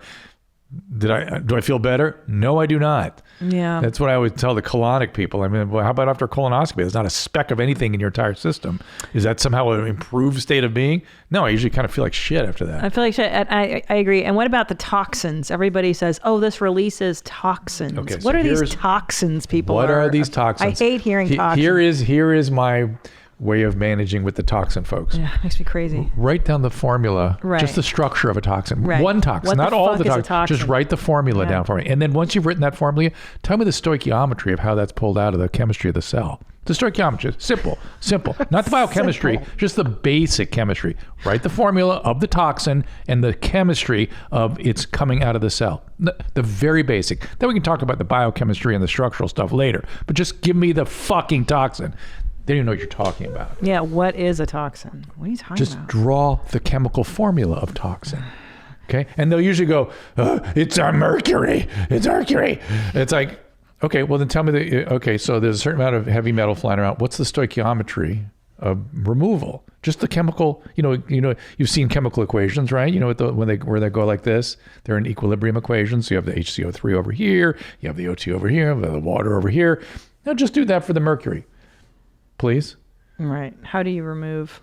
Do I feel better? No, I do not. Yeah. That's what I always tell the colonic people. I mean, well, how about after colonoscopy? There's not a speck of anything in your entire system. Is that somehow an improved state of being? No, I usually kind of feel like shit after that. I feel like shit. I agree. And what about the toxins? Everybody says, oh, this releases toxins. Okay, what so are these toxins people What are these toxins? I hate hearing toxins. Here is my way of managing with the toxin, folks. Yeah, makes me crazy. Write down the formula, Right. just the structure of a toxin. Right. One toxin, What not the all fuck the is a toxins. toxin? Just write the formula down for me. And then once you've written that formula, tell me the stoichiometry of how that's pulled out of the chemistry of the cell. The stoichiometry, simple. Not the biochemistry, just the basic chemistry. Write the formula of the toxin and the chemistry of its coming out of the cell. The very basic. Then we can talk about the biochemistry and the structural stuff later. But just give me the fucking toxin. They don't even know what you're talking about. Yeah, what is a toxin? What are you talking Just about? draw the chemical formula of toxin. Okay? And they'll usually go, it's a mercury. It's mercury. It's like, okay, well then tell me okay, so there's a certain amount of heavy metal flying around. What's the stoichiometry of removal? Just the chemical, you've seen chemical equations, right? You know, where they go like this, they're in equilibrium equations. So you have the HCO3 over here, you have the O2 over here, the water over here. Now just do that for the mercury. Please. Right. How do you remove?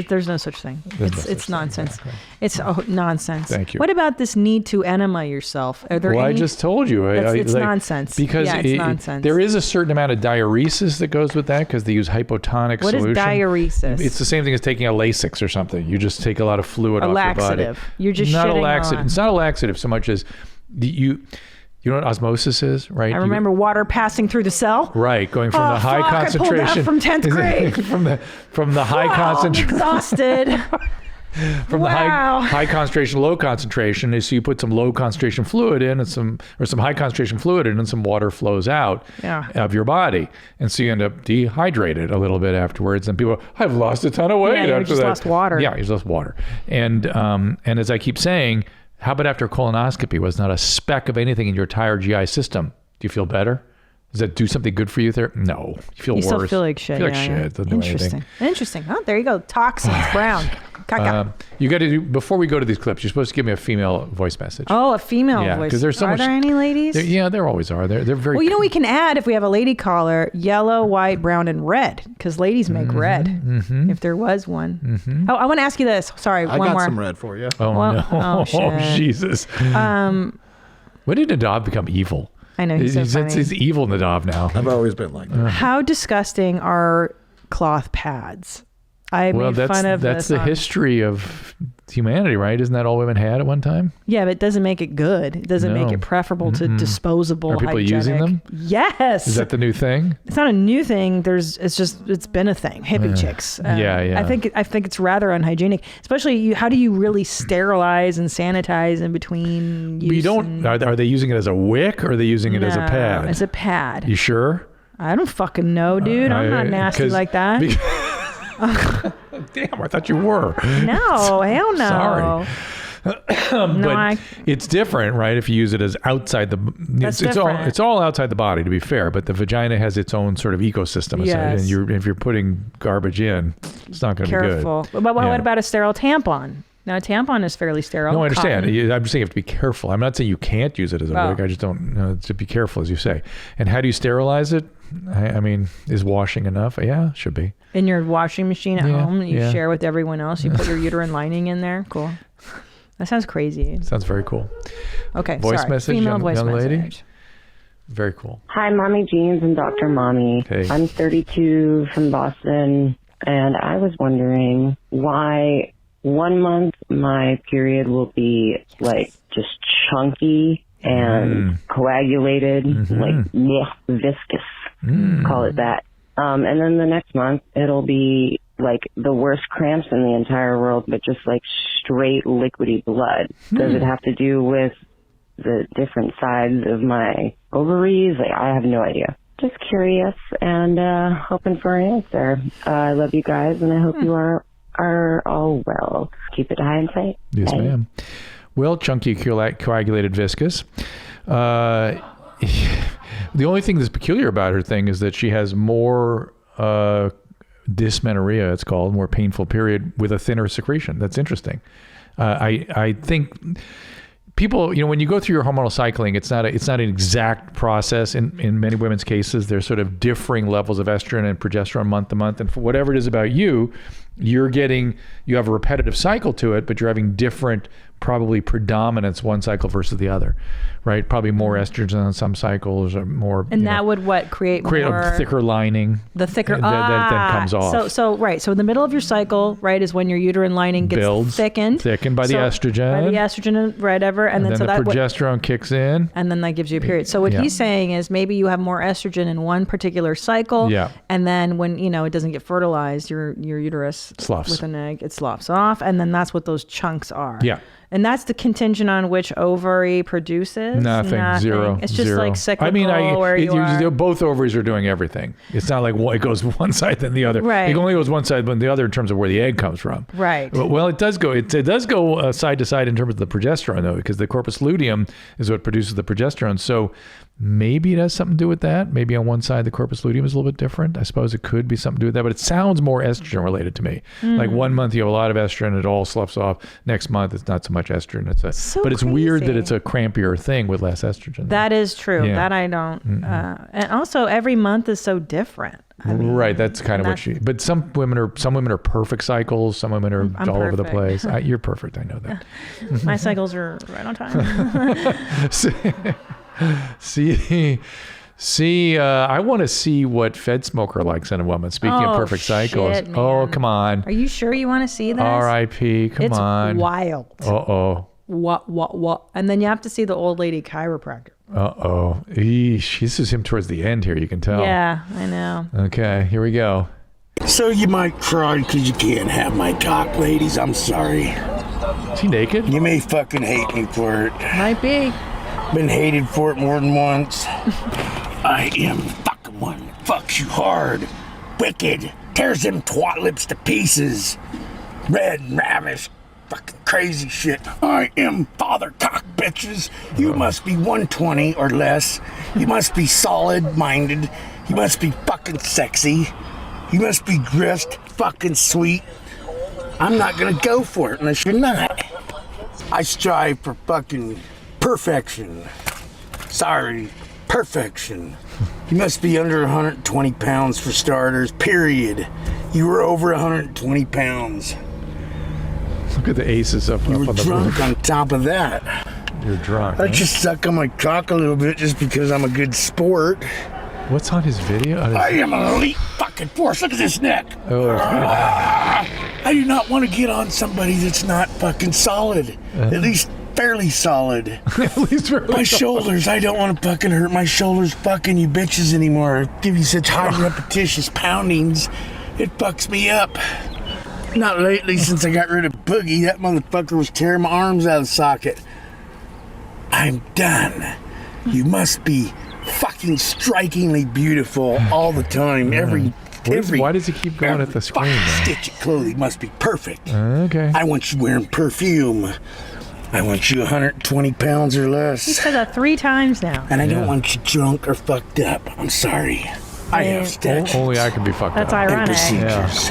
There's no such thing. It's nonsense. It's nonsense. Thank you. What about this need to enema yourself? Are there Well, any? I just told you. It's nonsense. Because yeah, it's nonsense. There is a certain amount of diuresis that goes with that because they use hypotonic What solution. is diuresis? It's the same thing as taking a Lasix or something. You just take a lot of fluid off your body. Laxative. You're just not a shitting laxative. on. It's not a laxative so much as you know what osmosis is, right? I remember water passing through the cell. Right, going from the high concentration. I pulled that from 10th grade. from the high concentration. I'm exhausted. From the high concentration, low concentration is so you put some low concentration fluid in and some high concentration fluid in and some water flows out of your body. And so you end up dehydrated a little bit afterwards. And people, I've lost a ton of weight after just that. lost water. Yeah, you just lost water. And as I keep saying, how about after colonoscopy was not a speck of anything in your entire GI system? Do you feel better? Does that do something good for you there? No. You feel worse. You still feel like shit. You feel like shit. It doesn't do anything. Interesting. Oh, there you go. Toxins, brown. Caca. You got to do, before we go to these clips, you're supposed to give me a female voice message. Oh, a female Yeah, voice. 'cause there's so Are much- there any ladies? There always are. They're very. Well, we can add, if we have a lady caller, yellow, white, brown, and red, because ladies make red, if there was one. Oh, I want to ask you this. Sorry, I one got more. some red for you. Oh, Well, no. oh, shit. Jesus. When did Nadav become evil? I know, he's so funny. He's evil Nadav now. I've always been like that. How disgusting are cloth pads? I made fun of that's this the history of humanity, right? Isn't that all women had at one time? Yeah, but it doesn't make it good. It doesn't make No. it preferable to disposable. Are people using hygienic. them? Yes. Is that the new thing? It's not a new thing. It's been a thing. Hippie chicks. Yeah. I think it's rather unhygienic. Especially, how do you really sterilize and sanitize in between? But you don't. Are they using it as a wick or are they using it as a pad? As a pad. You sure? I don't fucking know, dude. I'm not nasty like that. Damn, I thought you were. No, hell no. Sorry. But it's different, right? If you use it as outside the, it's all outside the body, to be fair. But the vagina has its own sort of ecosystem, Yes. and if you're putting garbage in, it's not going to be good. Careful. But what about a sterile tampon? Now, a tampon is fairly sterile. No, I understand. Cotton. I'm just saying you have to be careful. I'm not saying you can't use it as a wig. I just don't to be careful, as you say. And how do you sterilize it? I mean, is washing enough? Yeah, should be. In your washing machine at home that you yeah. share with everyone else. You put your uterine lining in there. Cool. That sounds crazy. Sounds very cool. Okay, voice sorry. message, Female young voice lady. message. Very cool. Hi, Mommy Jeans and Dr. Mommy. Hey. I'm 32 from Boston, and I was wondering why 1 month my period will be like just chunky and coagulated, like viscous, call it that. And then the next month it'll be like the worst cramps in the entire world, but just like straight liquidy blood. Does it have to do with the different sides of my ovaries? Like, I have no idea. Just curious and hoping for an answer. I love you guys, and I hope you are all well. Keep it high and tight. Yes, Bye. ma'am. Well, chunky, coagulated, viscous. The only thing that's peculiar about her thing is that she has more dysmenorrhea, it's called, more painful period with a thinner secretion. That's interesting. I think people, when you go through your hormonal cycling, it's not an exact process. In many women's cases, there's sort of differing levels of estrogen and progesterone month to month. And for whatever it is about you, you have a repetitive cycle to it, but you're having different probably predominance one cycle versus the other, right? Probably more estrogen on some cycles or more. And that would create more, a thicker lining. The thicker that then comes off. So in the middle of your cycle, right, is when your uterine lining gets thickened by the estrogen. By the estrogen and whatever, and then the progesterone kicks in, and then that gives you a period. So what he's saying is maybe you have more estrogen in one particular cycle, and then when it doesn't get fertilized, your uterus sloughs with an egg, it sloughs off, and then that's what those chunks are. Yeah. And that's the contingent on which ovary produces. Nothing. Zero. It's just zero. like cyclical. Both ovaries are doing everything. It's not like it goes one side then the other. Right. It only goes one side, but the other in terms of where the egg comes from. Right. Well, it does go. It does go side to side in terms of the progesterone, though, because the corpus luteum is what produces the progesterone. So maybe it has something to do with that. Maybe on one side the corpus luteum is a little bit different. I suppose it could be something to do with that, but it sounds more estrogen related to me. Like 1 month you have a lot of estrogen, it all sloughs off. Next month it's not so much estrogen. But it's weird that it's a crampier thing with less estrogen. That is true. Yeah. That I don't. And also every month is so different. Right. That's kind of what but some women are perfect cycles. Some women are all over the place. You're perfect. I know that. My cycles are right on time. See, I want to see what Fed Smoker likes in a woman. Speaking of perfect cycles. Man. Oh, come on. Are you sure you want to see this? R.I.P. Come on. It's wild. Uh-oh. What? And then you have to see the old lady chiropractor. Uh-oh. Eesh. This is him towards the end here, you can tell. Yeah, I know. Okay, here we go. So you might cry because you can't have my cock, ladies. I'm sorry. Is he naked? You may fucking hate me for it. Might be. Been hated for it more than once. I am the fucking one that fucks you hard. Wicked. Tears them twat lips to pieces. Red and ravish. Fucking crazy shit. I am father cock, bitches. You must be 120 or less. You must be solid-minded. You must be fucking sexy. You must be grist, fucking sweet. I'm not gonna go for it unless you're not. I strive for fucking perfection. Sorry, perfection. You must be under 120 pounds for starters, period. You were over 120 pounds. Look at the aces up You on were the drunk roof. on top of that. You're drunk. I just suck on my cock a little bit just because I'm a good sport. What's on his video? I am an elite fucking force. Look at this neck. Oh, I do not want to get on somebody that's not fucking solid. At least fairly solid. At least my shoulders. I don't want to fucking hurt my shoulders fucking you bitches anymore. Give you such high repetitious poundings. It fucks me up. Not lately since I got rid of Boogie. That motherfucker was tearing my arms out of the socket. I'm done. You must be fucking strikingly beautiful all the time. Why does he keep going at the screen? Stitch of clothing must be perfect. Okay. I want you wearing perfume. I want you 120 pounds or less. He said that 3 times now. And I don't want you drunk or fucked up. I'm sorry. I have steps. Only I can be fucked That's up. ironic. Procedures.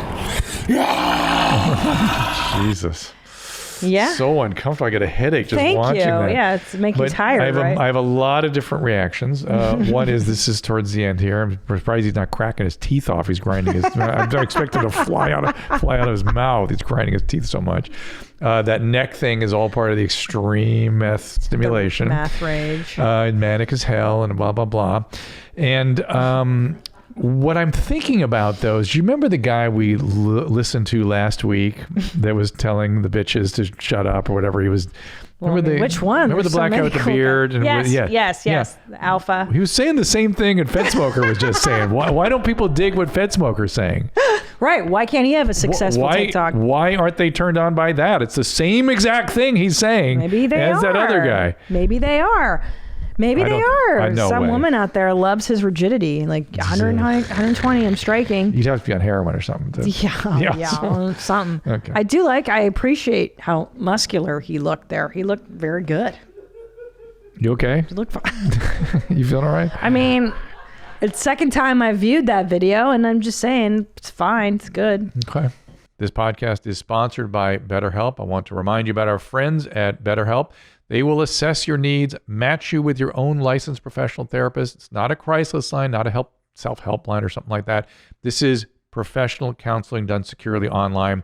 Jesus. Yeah. So uncomfortable. I get a headache just watching that. Yeah, it's making you tired, I have a lot of different reactions. One is this is towards the end here. I'm surprised he's not cracking his teeth off. He's grinding his. I'm expecting to fly out of his mouth. He's grinding his teeth so much. That neck thing is all part of the extreme meth stimulation. The math rage. Manic as hell and blah blah blah. And what I'm thinking about, though, is you remember the guy we listened to last week that was telling the bitches to shut up or whatever he was. Which one? Remember the black guy with the beard? And Yes. The alpha. He was saying the same thing that Fed Smoker was just saying. Why don't people dig what Fed Smoker's saying? Right. Why can't he have a successful TikTok? Why aren't they turned on by that? It's the same exact thing he's saying as that other guy. Maybe they are. Maybe they are. Some woman out there loves his rigidity. Like 120, I'm striking. You'd have to be on heroin or something. Yeah, something. Okay. I appreciate how muscular he looked there. He looked very good. You okay? You look fine. You feeling all right? I mean, it's the second time I viewed that video, and I'm just saying it's fine. It's good. Okay. This podcast is sponsored by BetterHelp. I want to remind you about our friends at BetterHelp. They will assess your needs, match you with your own licensed professional therapist. It's not a crisis line, not a self-help line or something like that. This is professional counseling done securely online.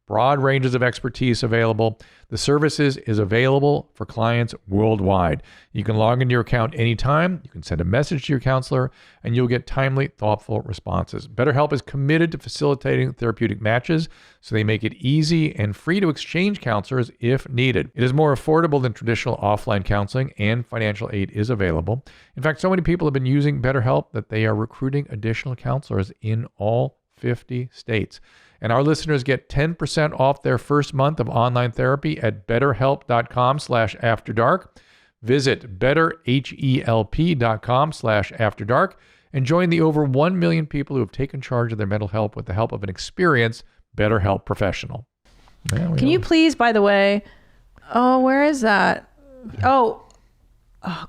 Broad ranges of expertise available. The services is available for clients worldwide. You can log into your account anytime. You can send a message to your counselor, and you'll get timely, thoughtful responses. BetterHelp is committed to facilitating therapeutic matches, so they make it easy and free to exchange counselors if needed. It is more affordable than traditional offline counseling, and financial aid is available. In fact, so many people have been using BetterHelp that they are recruiting additional counselors in all 50 states. And our listeners get 10% off their first month of online therapy at betterhelp.com/afterdark. Visit betterhelp.com/afterdark and join the over 1 million people who have taken charge of their mental health with the help of an experienced BetterHelp professional. Can you please, by the way, where is that?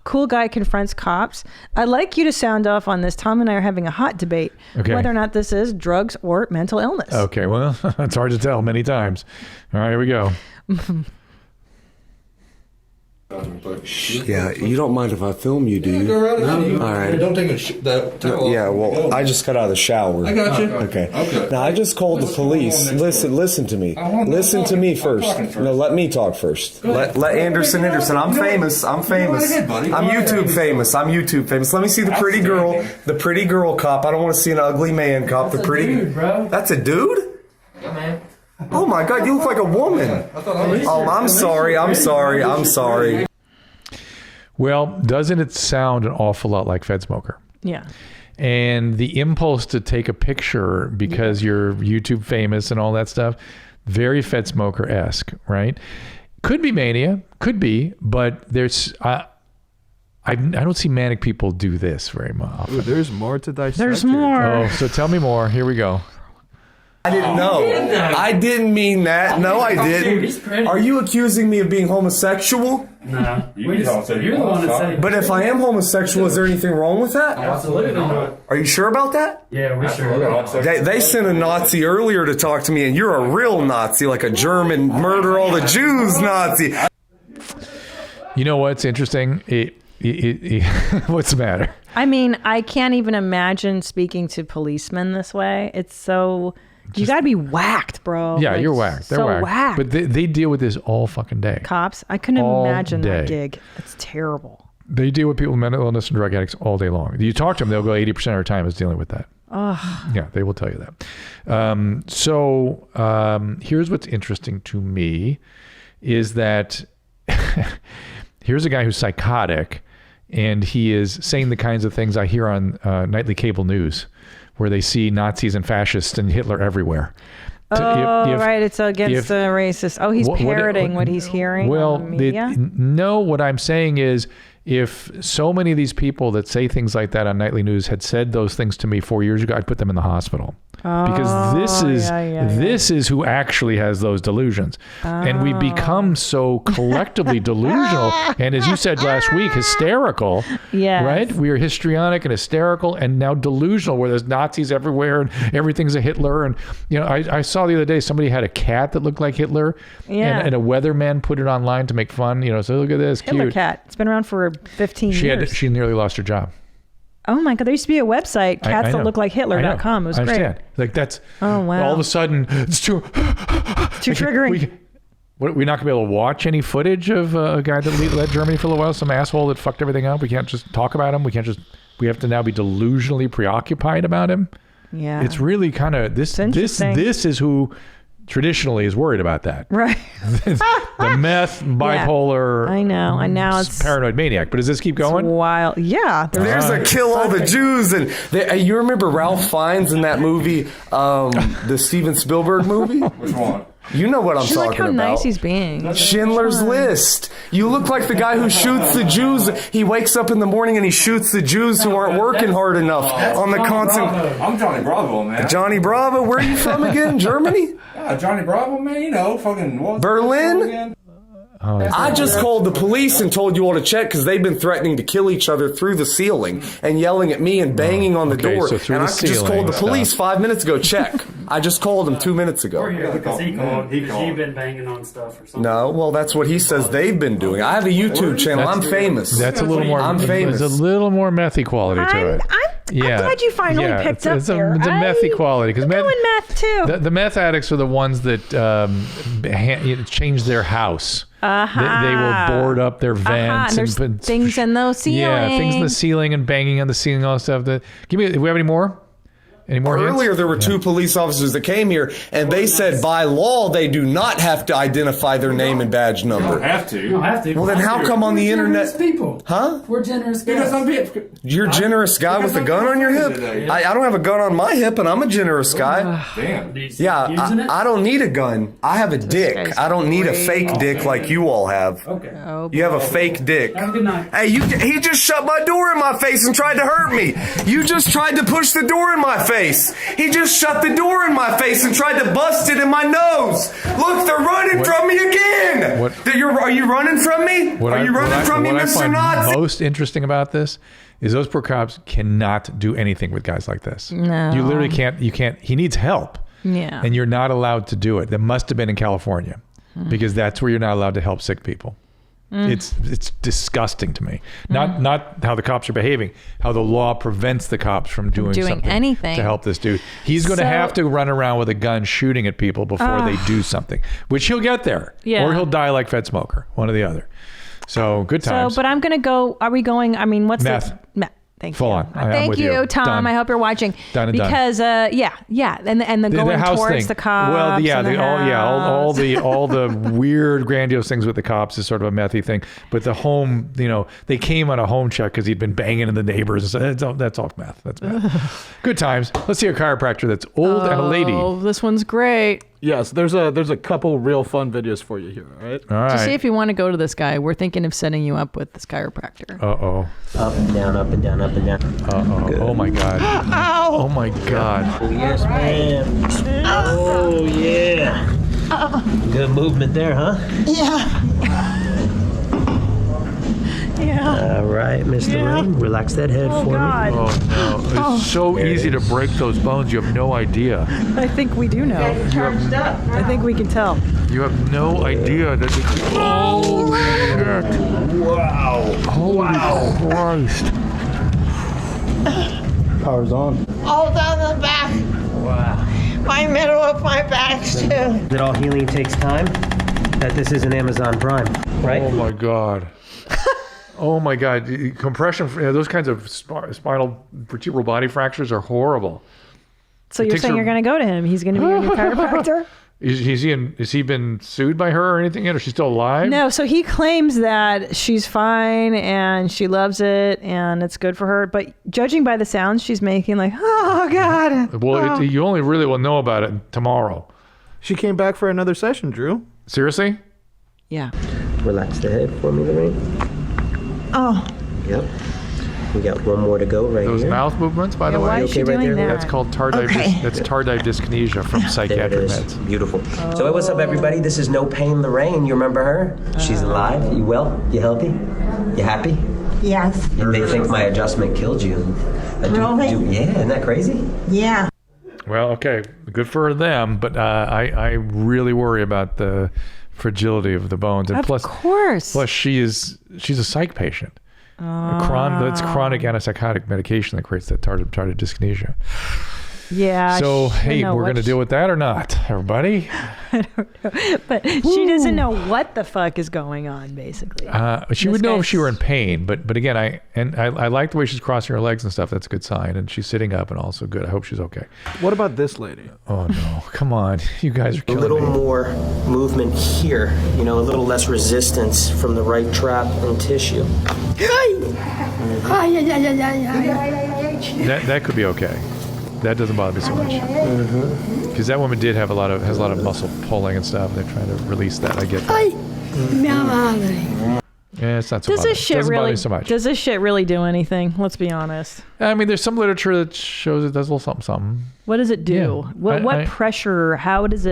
Cool guy confronts cops. I'd like you to sound off on this. Tom and I are having a hot debate whether or not this is drugs or mental illness. Okay, well, it's hard to tell many times. All right, here we go. Yeah, you don't mind if I film you, do you? Go right ahead. All right. Don't take that towel. Yeah, well, I just got out of the shower. I got you. Okay. Now, I just called the police. Listen to me. Listen to me first. No, let me talk first. Let Anderson. I'm famous. I'm YouTube famous. Let me see the pretty girl. The pretty girl cop. I don't want to see an ugly man cop. The pretty dude, bro. That's a dude? Yeah, man. Oh my God, you look like a woman. Oh, I'm sorry. Well, doesn't it sound an awful lot like Fed Smoker? Yeah. And the impulse to take a picture because you're YouTube famous and all that stuff, very Fed Smoker-esque, right? Could be mania, could be, but there's... I don't see manic people do this very much. Ooh, there's more to dissect. There's more. Oh, so tell me more. Here we go. I didn't know. I didn't mean that. No, I didn't. Are you accusing me of being homosexual? No. You're the one that said it. But if I am homosexual, is there anything wrong with that? Absolutely. Are you sure about that? Yeah, we're sure. They sent a Nazi earlier to talk to me, and you're a real Nazi, like a German murder all the Jews Nazi. You know what's interesting? What's the matter? I mean, I can't even imagine speaking to policemen this way. It's so... You got to be whacked, bro. Yeah, you're whacked. They're so whacked. But they deal with this all fucking day. Cops, I couldn't imagine day. that gig. It's terrible. They deal with people with mental illness and drug addicts all day long. You talk to them, they'll go 80% of their time is dealing with that. Oh. Yeah, they will tell you that. Here's what's interesting to me is that here's a guy who's psychotic, and he is saying the kinds of things I hear on nightly cable news, where they see Nazis and fascists and Hitler everywhere. Right. It's against the racist. Oh, he's parroting what he's hearing on the media? No, what I'm saying is if so many of these people that say things like that on nightly news had said those things to me 4 years ago, I'd put them in the hospital. Because this is who actually has those delusions. And we become so collectively delusional. And as you said last week, hysterical. Yes. Right? We are histrionic and hysterical and now delusional, where there's Nazis everywhere and everything's a Hitler. And, you know, I saw the other day somebody had a cat that looked like Hitler. Yeah. And a weatherman put it online to make fun. You know, so look at this. Hitler cute. cat. It's been around for 15 years. She nearly lost her job. Oh my God, there used to be a website, cats that look like Hitler.com. It was great. Understand. Like that's, oh wow. All of a sudden, it's too triggering. We're not going to be able to watch any footage of a guy that led Germany for a little while, some asshole that fucked everything up. We can't just talk about him. We have to now be delusionally preoccupied about him. Yeah. It's really kind of, this is who traditionally is worried about that. Right. The meth, bipolar. Yeah, I know. And now it's paranoid maniac. But does this keep going? It's wild. Yeah. There's a kill all the Jews. And you remember Ralph Fiennes in that movie, the Steven Spielberg movie? Which one? You know what I'm talking about. Look how nice he's being. Schindler's List. You look like the guy who shoots the Jews. He wakes up in the morning and he shoots the Jews who aren't working hard enough on the constant. I'm Johnny Bravo, man. Johnny Bravo. Where are you from again? Germany? Yeah, Johnny Bravo, man. You know, fucking Berlin. I just called the police and told you all to check because they've been threatening to kill each other through the ceiling and yelling at me and banging on the door. So through and the I just called the police 5 minutes ago. Check. I just called them 2 minutes ago. We're here because he called. Because you've been banging on stuff or something. No, well, that's what he says they've been doing. I have a YouTube channel. I'm famous. That's a little more. I'm famous. There's a little more methy quality to it. I'm glad you finally picked up it's there. It's a methy quality because I'm going meth too. The meth addicts are the ones that change their house. They will board up their vents and put things in those ceilings. Yeah, things in the ceiling and banging on the ceiling, all that stuff. Do we have any more? Any more Earlier, hints? there were 2 police officers that came here, and they said by law they do not have to identify their name and badge number. You don't have to. You don't have to. Well, then how come on the internet? People. Huh? We're generous guys. You're a generous guy with a gun on your hip? I don't have a gun on my hip, and I'm a generous guy. Damn. Yeah, I don't need a gun. I have a dick. I don't need a fake dick like you all have. Okay. You have a fake dick. Have a good night. Hey, he just shut my door in my face and tried to hurt me. You just tried to push the door in my face. He just shut the door in my face and tried to bust it in my nose. Look, they're running from me again. Are you running from me? Are you running from me, Mr. Nazi? Most interesting about this is those poor cops cannot do anything with guys like this. No. You literally can't. You can't. He needs help. Yeah. And you're not allowed to do it. That must have been in California because that's where you're not allowed to help sick people. It's disgusting to me. Not how the cops are behaving, how the law prevents the cops from doing something anything to help this dude. He's going to have to run around with a gun shooting at people before they do something, which he'll get there. Yeah. Or he'll die like Fed Smoker, one or the other. So good times. But I'm going to go. Are we going? I mean, what's Meth. Meth. Thank Full you. on. I'm Thank with you, you. Tom. Done. I hope you're watching. Done and done. Because and the going house towards thing. the cops. Well, yeah, and all the weird, grandiose things with the cops is sort of a methy thing. But the home, they came on a home check because he'd been banging in the neighbors. That's all meth. That's meth. Good times. Let's see a chiropractor that's old and a lady. Oh, this one's great. Yes, there's a couple real fun videos for you here. All right. All right. To see if you want to go to this guy, we're thinking of setting you up with this chiropractor. Uh-oh. Up and down, up and down, up and down. Uh-oh. Good. Oh, my God. Ow! Oh, my God. Oh, yes, ma'am. Oh, yeah. Good movement there, huh? Yeah. All right, Miss Lorraine, relax that head for me. Oh, no. It's so easy to break those bones. You have no idea. I think we do know. I think we can tell. You have no idea that oh, shit. Wow. Holy Christ. Power's on. All down the back. Wow. My middle of my back, too. That all healing takes time? That this isn't Amazon Prime, right? Oh, my God. Oh, my God. Compression, those kinds of spinal vertebral body fractures are horrible. So you're saying you're going to go to him? He's going to be your new chiropractor? Is he been sued by her or anything yet? Or is she still alive? No, so he claims that she's fine and she loves it and it's good for her. But judging by the sounds she's making, like, oh, God. Well, you only really will know about it tomorrow. She came back for another session, Drew. Seriously? Yeah. Relax the head for me, Lorraine. Oh. Yep. We got one more to go right Those here. mouth movements, by the way. Why is she doing that? That's called tardive. Okay. That's tardive dyskinesia from There it psychiatric is. meds. Beautiful. So hey, what's up, everybody? This is No Pain Lorraine. You remember her? She's alive. You well? You healthy? You happy? Yes. And they think my adjustment killed you. Really? Yeah, isn't that crazy? Yeah. Well, okay, good for them, but I really worry about the fragility of the bones, and Of course. plus she's a psych patient. That's chronic antipsychotic medication that creates that tardive dyskinesia. Yeah. So, I hey, know we're what going to deal with that or not, everybody? I don't know. But she doesn't know what the fuck is going on, basically. She would know if she were in pain, but again, I like the way she's crossing her legs and stuff. That's a good sign, and she's sitting up and also good. I hope she's okay. What about this lady? Oh no, come on, you guys are A killing little me. more movement here, a little less resistance from the right trap and tissue. That could be okay. That doesn't bother me so much. Because that woman has a lot of muscle pulling and stuff. They're trying to release that. I get that. Yeah, it's not so Does bother- this shit doesn't bother really me so much. Does this shit really do anything? Let's be honest. I mean, there's some literature that shows it does a little something. What does it do? Yeah. What pressure? How does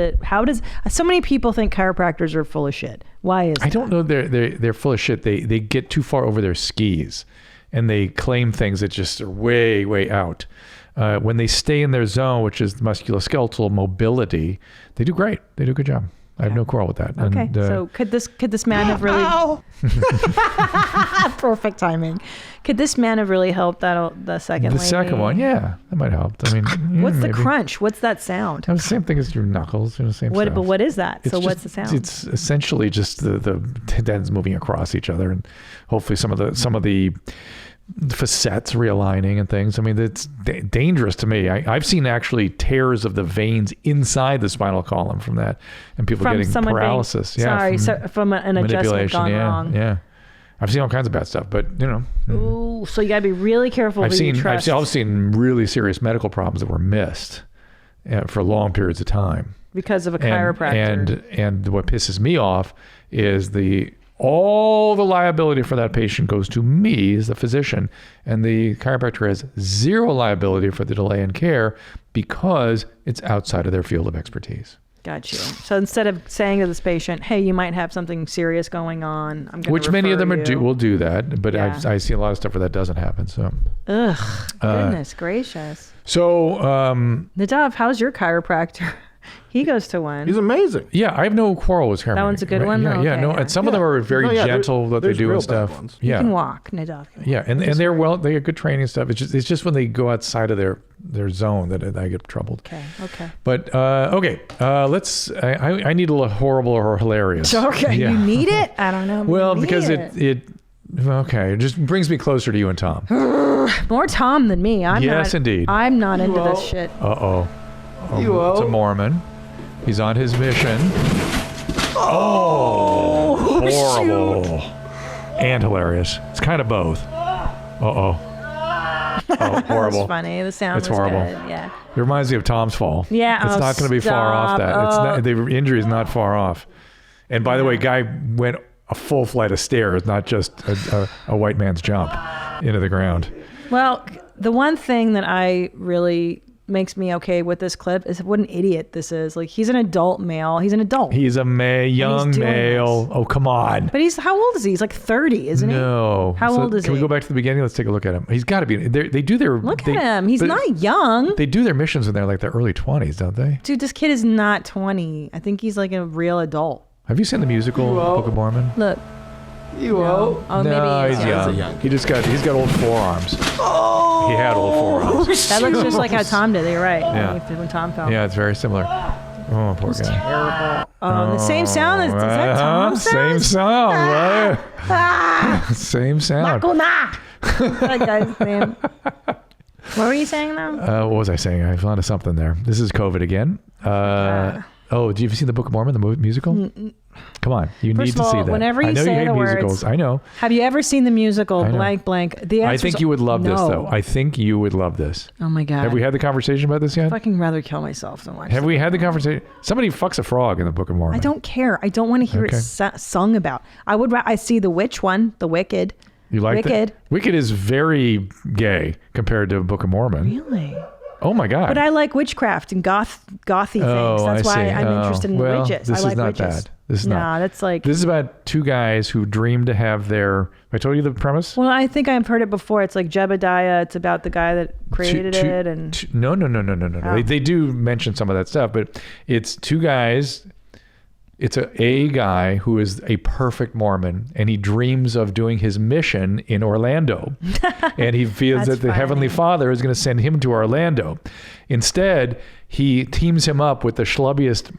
so many people think chiropractors are full of shit? Why is I don't know. They're full of shit. They get too far over their skis, and they claim things that just are way out. When they stay in their zone, which is musculoskeletal mobility, they do great. They do a good job. I have no quarrel with that. Okay, And, so could this man have really perfect timing? Could this man have really helped the second the lady? second one, yeah, that might help. I mean, What's the maybe. crunch? What's that sound? The same thing as your knuckles. Same What? stuff. But what is that? It's What's the just- sound? It's essentially just the tendons moving across each other, and hopefully some of the facets realigning and things. I mean, it's dangerous to me. I've seen actually tears of the veins inside the spinal column from that, and people From getting someone paralysis. from an adjustment gone wrong. Yeah. I've seen all kinds of bad stuff, but Ooh, so you gotta be really careful. I've who you trust. seen really serious medical problems that were missed for long periods of time because of a chiropractor. And what pisses me off is all the liability for that patient goes to me as the physician, and the chiropractor has zero liability for the delay in care because it's outside of their field of expertise. Got you. So instead of saying to this patient, "Hey, you might have something serious going on," I'm going to Which many of them you. will do that, but Yeah. I see a lot of stuff where that doesn't happen. So, ugh, goodness gracious. So, Nadav, how's your chiropractor? He goes to one. He's amazing. Yeah, I have no quarrel with chiropractic. That one's a good one? Yeah, Oh, yeah, okay, no, yeah. and some of them are very gentle what they there's do real and bad stuff. ones. Yeah, You can walk, Nadav. yeah, and they're they get good training and stuff. It's just when they go outside of their zone that I get troubled. Okay. But okay, let's. I need a little horrible or hilarious. Okay, Yeah. you need it? I don't know. Well, You because need it just brings me closer to you and Tom. More Tom than me. Yes, indeed. I'm not into this shit. It's a Mormon. He's on his mission. Horrible. And hilarious. It's kind of both. Horrible. That's funny. The sound It's was horrible. good. Yeah. It reminds me of Tom's fall. Yeah, It's oh, not going to be far off stop. that. It's Oh. not, the injury is not far off. And by the way, guy went a full flight of stairs, not just a white man's jump into the ground. Well, the one thing that I really makes me okay with this clip is what an idiot this is. Like, he's an adult male. He's an adult. He's a young doing male. Oh, come on. But how old is he? He's like 30, isn't he? No. How old is Can he? we go back to the beginning? Let's take a look at him. He's got to be. They do their. Look at him. He's not young. They do their missions when they're like their early 20s, don't they? Dude, this kid is not 20. I think he's like a real adult. Have you seen the musical Book of Mormon? Look. Oh, maybe he's he is. young. He's got old forearms. He had old forearms. That looks just like how Tom did. You're right. Yeah. When Tom fell. Yeah, it's very similar. Oh, poor guy. Terrible. The same sound as, is that Tom Same sound, brother. Same sound. That guy's name. What were you saying though? What was I saying? I found something there. This is COVID again. Oh, do you ever see the Book of Mormon, the musical? Come on, you First need of to all, see that. whenever you I know say you hate the words, musicals. I know. Have you ever seen the musical I know. blank blank? The I answer's think you would love this no. though. I think you would love this. Oh my god. Have we had the conversation about this yet? I'd fucking rather kill myself than watch. Have we had the conversation? Somebody fucks a frog in the Book of Mormon. I don't care. I don't want to hear Okay. it sung about. I see the witch one, the Wicked. You like Wicked? that? Wicked is very gay compared to Book of Mormon. Really? Oh my God. But I like witchcraft and gothy things. Oh, That's I why see. I'm interested in well, witches. This I like is not witches. bad. This is no, not. that's like. This is about two guys who dream to have their. I told you the premise. Well, I think I've heard it before. It's like Jebediah. It's about the guy that created it, and No. Oh. They do mention some of that stuff, but it's two guys. It's a guy who is a perfect Mormon, and he dreams of doing his mission in Orlando. And he feels that the Heavenly Father is going to send him to Orlando. Instead, he teams him up with the schlubbiest,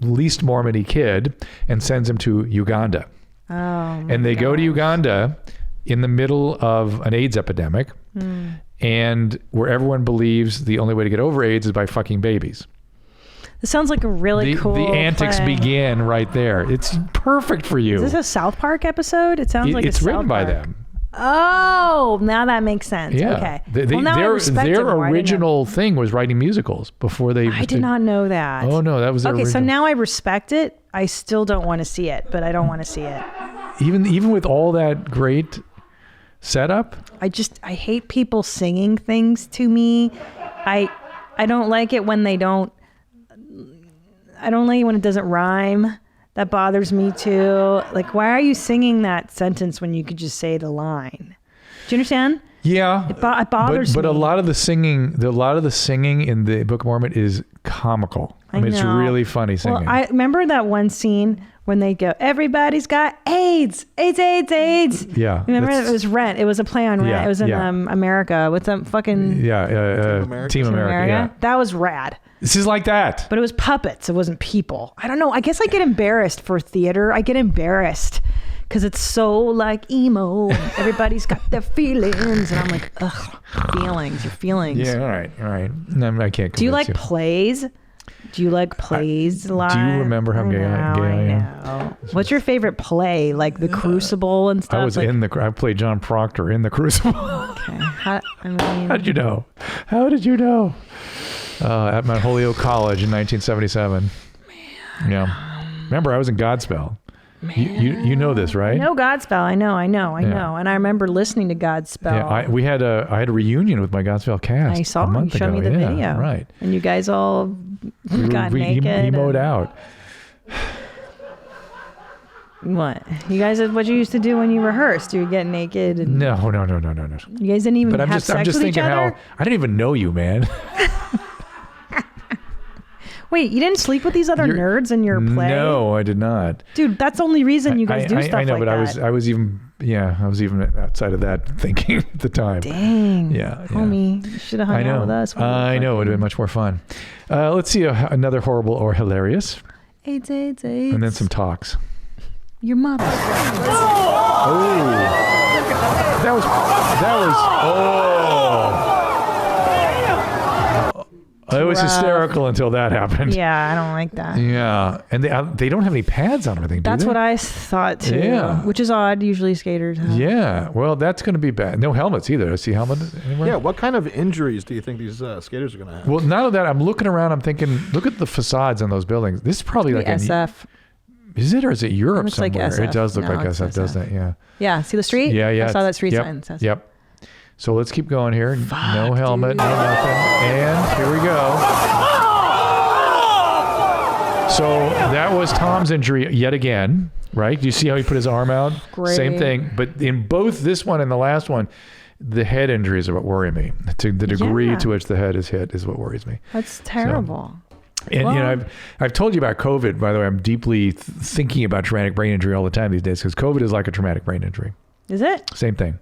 least Mormon-y kid and sends him to Uganda. Oh, and they go to Uganda in the middle of an AIDS epidemic, and where everyone believes the only way to get over AIDS is by fucking babies. it sounds like a really cool. The antics play. begin right there. It's perfect for you. Is this a South Park episode? It sounds like it's a written South by Park. them. Oh, now that makes sense. Yeah. Okay. They, well, now I their respect their it more. I didn't know. original thing was writing musicals before they. I did not know that. Oh no, that was their okay. So original. now I respect it. I still don't want to see it, but I don't want to see it. even with all that great setup. I hate people singing things to me. I don't like it when they don't. I don't like it when it doesn't rhyme. That bothers me too. Like, why are you singing that sentence when you could just say the line? Do you understand? Yeah, it bothers me. But a lot of the singing in the Book of Mormon is comical. I mean, it's really funny singing. Well, I remember that one scene when they go, "Everybody's got AIDS, AIDS, AIDS, AIDS." Yeah, remember it was Rent. It was a play on Rent. Yeah, it was in America with some fucking Team America. Yeah, that was rad. This is like that. But it was puppets. It wasn't people. I don't know. I guess I get embarrassed for theater. I get embarrassed because it's so like emo. And everybody's got their feelings. And I'm like, ugh, feelings, your feelings. Yeah, all right. No, I can't. Do you like plays? Do you like plays a lot? Do you remember how gay I am? What's your favorite play? Like The Crucible and stuff? I played John Proctor in The Crucible. Okay. How did you know? How did you know? At Mount Holyoke College in 1977. Man. Yeah. Remember, I was in Godspell. You know this, right? I know Godspell. I know. And I remember listening to Godspell. Yeah, I had a reunion with my Godspell cast. I saw you showed me the video. Right. And you guys all got naked. Emoed out. What? You guys, what you used to do when you rehearsed? You would get naked? And No. You guys didn't even have sex with each other? I didn't even know you, man. Wait, you didn't sleep with these other nerds in your play? No, I did not. Dude, that's the only reason you guys do stuff like that. I know, but I was even outside of that thinking at the time. Dang. Yeah. Homie, you should have hung out with us. I know, it would have been much more fun. Let's see another horrible or hilarious. AIDS. And then some talks. Your mother. Oh. That was. It was hysterical until that happened. Yeah, I don't like that. Yeah, and they don't have any pads on, I think. That's what I thought too. Yeah, which is odd. Usually skaters have. Yeah, well, that's going to be bad. No helmets either. I see helmets anywhere. Yeah, what kind of injuries do you think these skaters are going to have? Well, now that I'm looking around, I'm thinking, look at the facades on those buildings. This is probably like SF. Is it, or is it Europe somewhere? Like SF. It does look like SF, doesn't it? Yeah. Yeah. See the street? Yeah. I saw that street sign. Yep. So let's keep going here. No helmet, no nothing. And here we go. So that was Tom's injury yet again, right? Do you see how he put his arm out? Great. Same thing. But in both this one and the last one, the head injuries are what worry me. To the degree to which the head is hit is what worries me. That's terrible. And I've told you about COVID. By the way, I'm deeply thinking about traumatic brain injury all the time these days because COVID is like a traumatic brain injury. Is it? Same thing.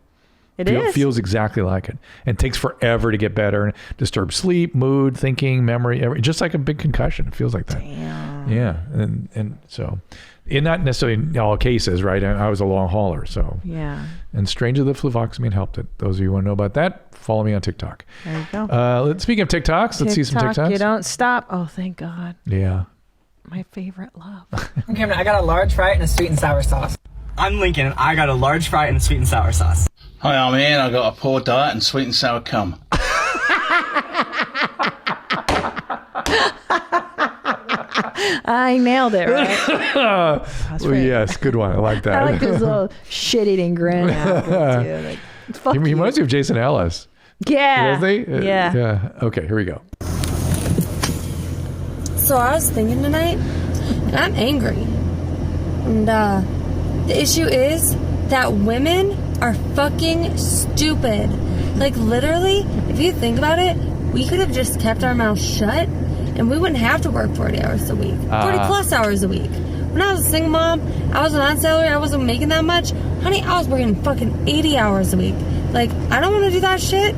It feels exactly like it, and takes forever to get better. And disturbs sleep, mood, thinking, memory, just like a big concussion. It feels like that. Damn. Yeah, and so, not necessarily in all cases, right? I was a long hauler, so yeah. And strangely, the fluvoxamine helped it. Those of you who want to know about that, follow me on TikTok. There you go. Speaking of TikToks, let's see some TikToks. You don't stop. Oh, thank God. Yeah. My favorite love. Okay, I got a large fry and a sweet and sour sauce. I'm Lincoln, and I got a large fry and a sweet and sour sauce. Hi, I'm Ian. I got a poor diet and sweet and sour cum. I nailed it, right? Well, yes, good one. I like that. I like this little shit-eating grin. Like, fuck he reminds me of Jason Ellis. Yeah. Doesn't he? Yeah. Yeah. Okay, here we go. So I was thinking tonight, and I'm angry. And the issue is that women are fucking stupid. Like, literally, if you think about it, we could have just kept our mouths shut and we wouldn't have to work 40 hours a week. 40 plus hours a week. When I was a single mom, I wasn't on salary, I wasn't making that much. Honey, I was working fucking 80 hours a week. Like, I don't want to do that shit.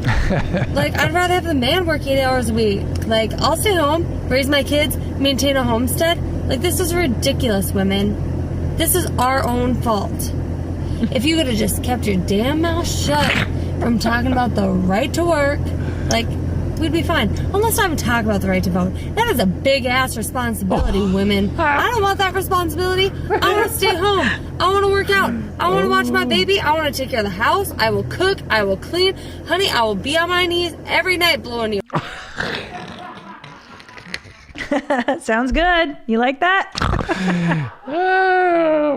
Like, I'd rather have the man work 80 hours a week. Like, I'll stay home, raise my kids, maintain a homestead. Like, this is ridiculous, women. This is our own fault. If you could have just kept your damn mouth shut from talking about the right to work, like, we'd be fine. Unless I'm talking about the right to vote. That is a big-ass responsibility, women. I don't want that responsibility. I want to stay home. I want to work out. I want to watch my baby. I want to take care of the house. I will cook. I will clean. Honey, I will be on my knees every night blowing you. Sounds good. You like that? Well,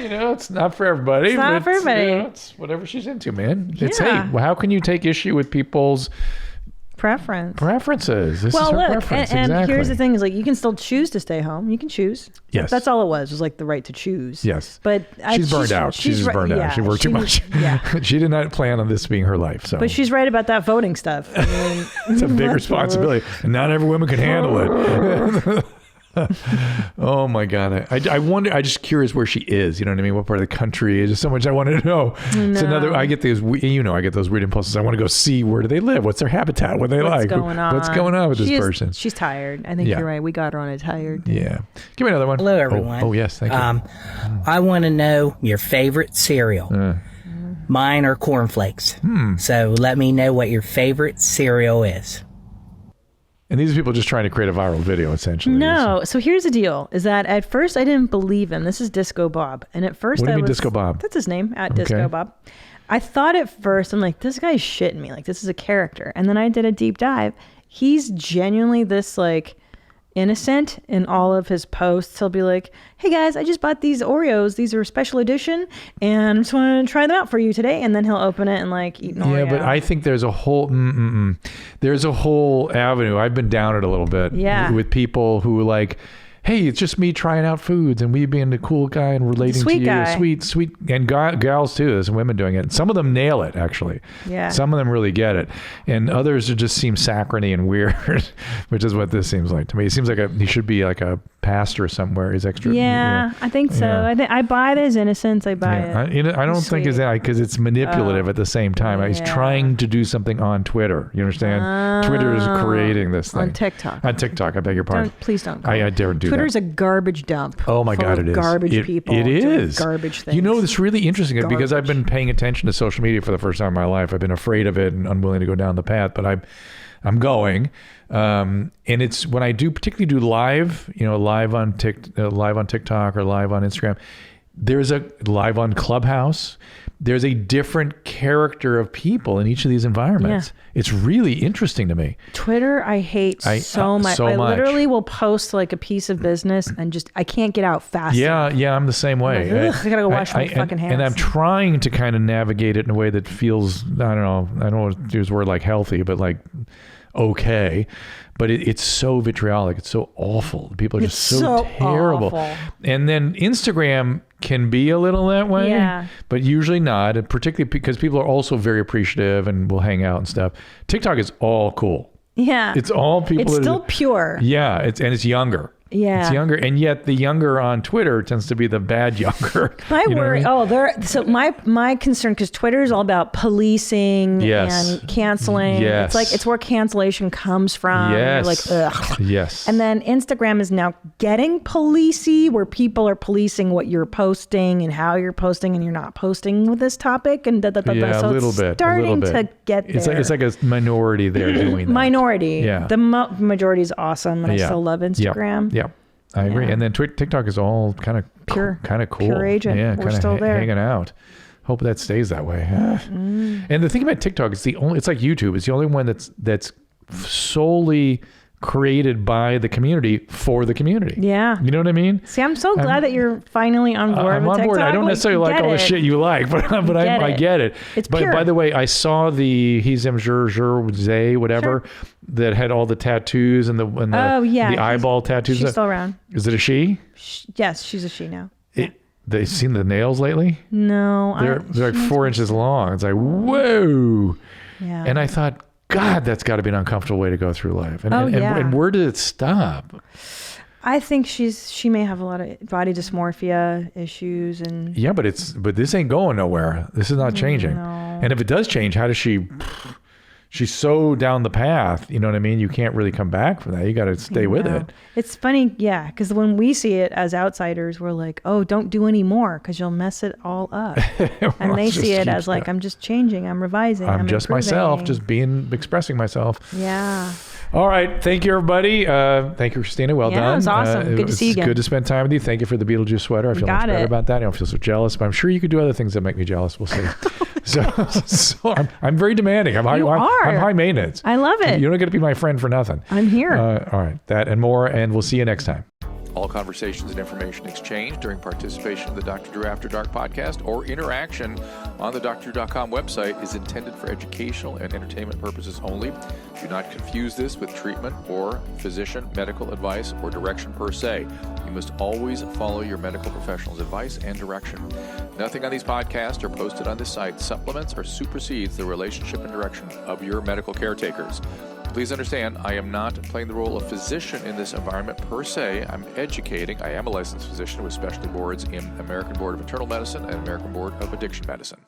it's not for everybody. It's not for everybody. It's whatever she's into, man. It's, Yeah. hey, how can you take issue with people's This preferences? is her preference. And exactly. here's the thing: is like you can still choose to stay home. You can choose. Yes. That's all it was like the right to choose. Yes. But she's burned out. She's just burned out. She worked too much. Yeah. She did not plan on this being her life. So. But she's right about that voting stuff. I mean, it's a big responsibility, and not every woman can handle it. Oh my God. I wonder, I'm just curious where she is. You know what I mean? What part of the country? There's so much I wanted to know. It's another, I get those, I get those weird impulses. I want to go see where do they live? What's their habitat? What do they like? What's going on with this person? She's tired. I think you're right. We got her on a tired. Yeah. Give me another one. Hello, everyone. Oh yes. Thank you. I want to know your favorite cereal. Mine are cornflakes. So let me know what your favorite cereal is. And these are people just trying to create a viral video, essentially. No. So here's the deal: is that at first I didn't believe him. This is Disco Bob, and at first What do you mean, was Disco Bob? That's his name, at Disco Bob. I thought at first, I'm like, this guy's shitting me. Like, this is a character. And then I did a deep dive. He's genuinely this like innocent in all of his posts. He'll be like, hey guys, I just bought these Oreos. These are special edition, and I just want to try them out for you today. And then he'll open it and like eat an Oreo. Yeah, but I think there's a whole there's a whole avenue. I've been down it a little bit. Yeah. With people who like, hey, it's just me trying out foods and we being the cool guy and relating to you. Guy. Sweet. And gals too. There's women doing it. Some of them nail it, actually. Yeah. Some of them really get it. And others just seem saccharine and weird, which is what this seems like to me. It seems like he should be like a pastor somewhere. He's extra. Yeah, I think so. Yeah. I buy his innocence. I buy it. I don't think it's that because it's manipulative at the same time. He's trying to do something on Twitter. You understand? Twitter is creating this thing. On TikTok. On TikTok. I beg your pardon. Please don't. I dare do Twitter's that. a garbage dump. Oh my God, it is. Garbage people. It is. Garbage things. You know, it's really interesting because I've been paying attention to social media for the first time in my life. I've been afraid of it and unwilling to go down the path, but I'm going. And it's when I particularly do live, live on TikTok or live on Instagram. There's a live on Clubhouse. There's a different character of people in each of these environments. Yeah. It's really interesting to me. Twitter, I hate so much. I literally will post like a piece of business and I can't get out fast. Yeah, I'm the same way. Like, I gotta go wash my fucking hands. And I'm trying to kind of navigate it in a way that feels, I don't want to use a word like healthy, but like okay. But it's so vitriolic. It's so awful. People are just so terrible. Awful. And then Instagram can be a little that way, but usually not. And particularly because people are also very appreciative and will hang out and stuff. TikTok is all cool. Yeah. It's all people. It's still pure. Yeah. It's younger. Yeah. It's younger. And yet the younger on Twitter tends to be the bad younger. My worry. So my concern, because Twitter is all about policing and canceling. Yes. It's where cancellation comes from. Yes. You're like, ugh. Yes. And then Instagram is now getting policey, where people are policing what you're posting and how you're posting, and you're not posting with this topic and Yeah, so a little it's bit. starting to get there. It's like a minority there doing that. Minority. Yeah. The majority is awesome, and I still love Instagram. Yeah. I agree. And then TikTok is all kind of pure, kind of cool. Pure agent. Yeah, We're kind still of there. hanging out. Hope that stays that way. And the thing about TikTok, it's like YouTube. It's the only one that's solely created by the community for the community. Yeah. You know what I mean? See, I'm so glad that you're finally on board I'm with on TikTok. board. I don't necessarily like all the shit you like, but I get it. It's but pure. By the way, I saw the He's Zay, whatever, that had all the tattoos and the eyeball tattoos. She's still around. Is it a she? Yes, she's a she now. They've seen the nails lately? No. They're like 4 inches long. It's like, whoa. Yeah. And I thought, God, that's got to be an uncomfortable way to go through life. And where did it stop? I think she may have a lot of body dysmorphia issues and yeah, but this ain't going nowhere. This is not changing. No. And if it does change, how does she's so down the path, you know what I mean? You can't really come back from that. You got to stay with it. It's funny, because when we see it as outsiders, we're like, oh, don't do any more because you'll mess it all up. And they see it as like, I'm just changing, I'm revising, I'm just improving. myself, just expressing myself. Yeah. All right. Thank you, everybody. Thank you, Christina. Well done. It was awesome. Good to see you again. Good to spend time with you. Thank you for the Beetlejuice sweater. I feel much better about that. I don't feel so jealous, but I'm sure you could do other things that make me jealous. We'll see. so I'm very demanding. I'm high maintenance. I love it. You don't get to be my friend for nothing. I'm here. All right. That and more, and we'll see you next time. All conversations and information exchanged during participation in the Dr. Drew After Dark podcast or interaction on the drdrew.com website is intended for educational and entertainment purposes only. Do not confuse this with treatment or physician medical advice or direction per se. You must always follow your medical professional's advice and direction. Nothing on these podcasts or posted on this site supplements or supersedes the relationship and direction of your medical caretakers. Please understand, I am not playing the role of physician in this environment per se. I'm educating. I am a licensed physician with specialty boards in American Board of Internal Medicine and American Board of Addiction Medicine.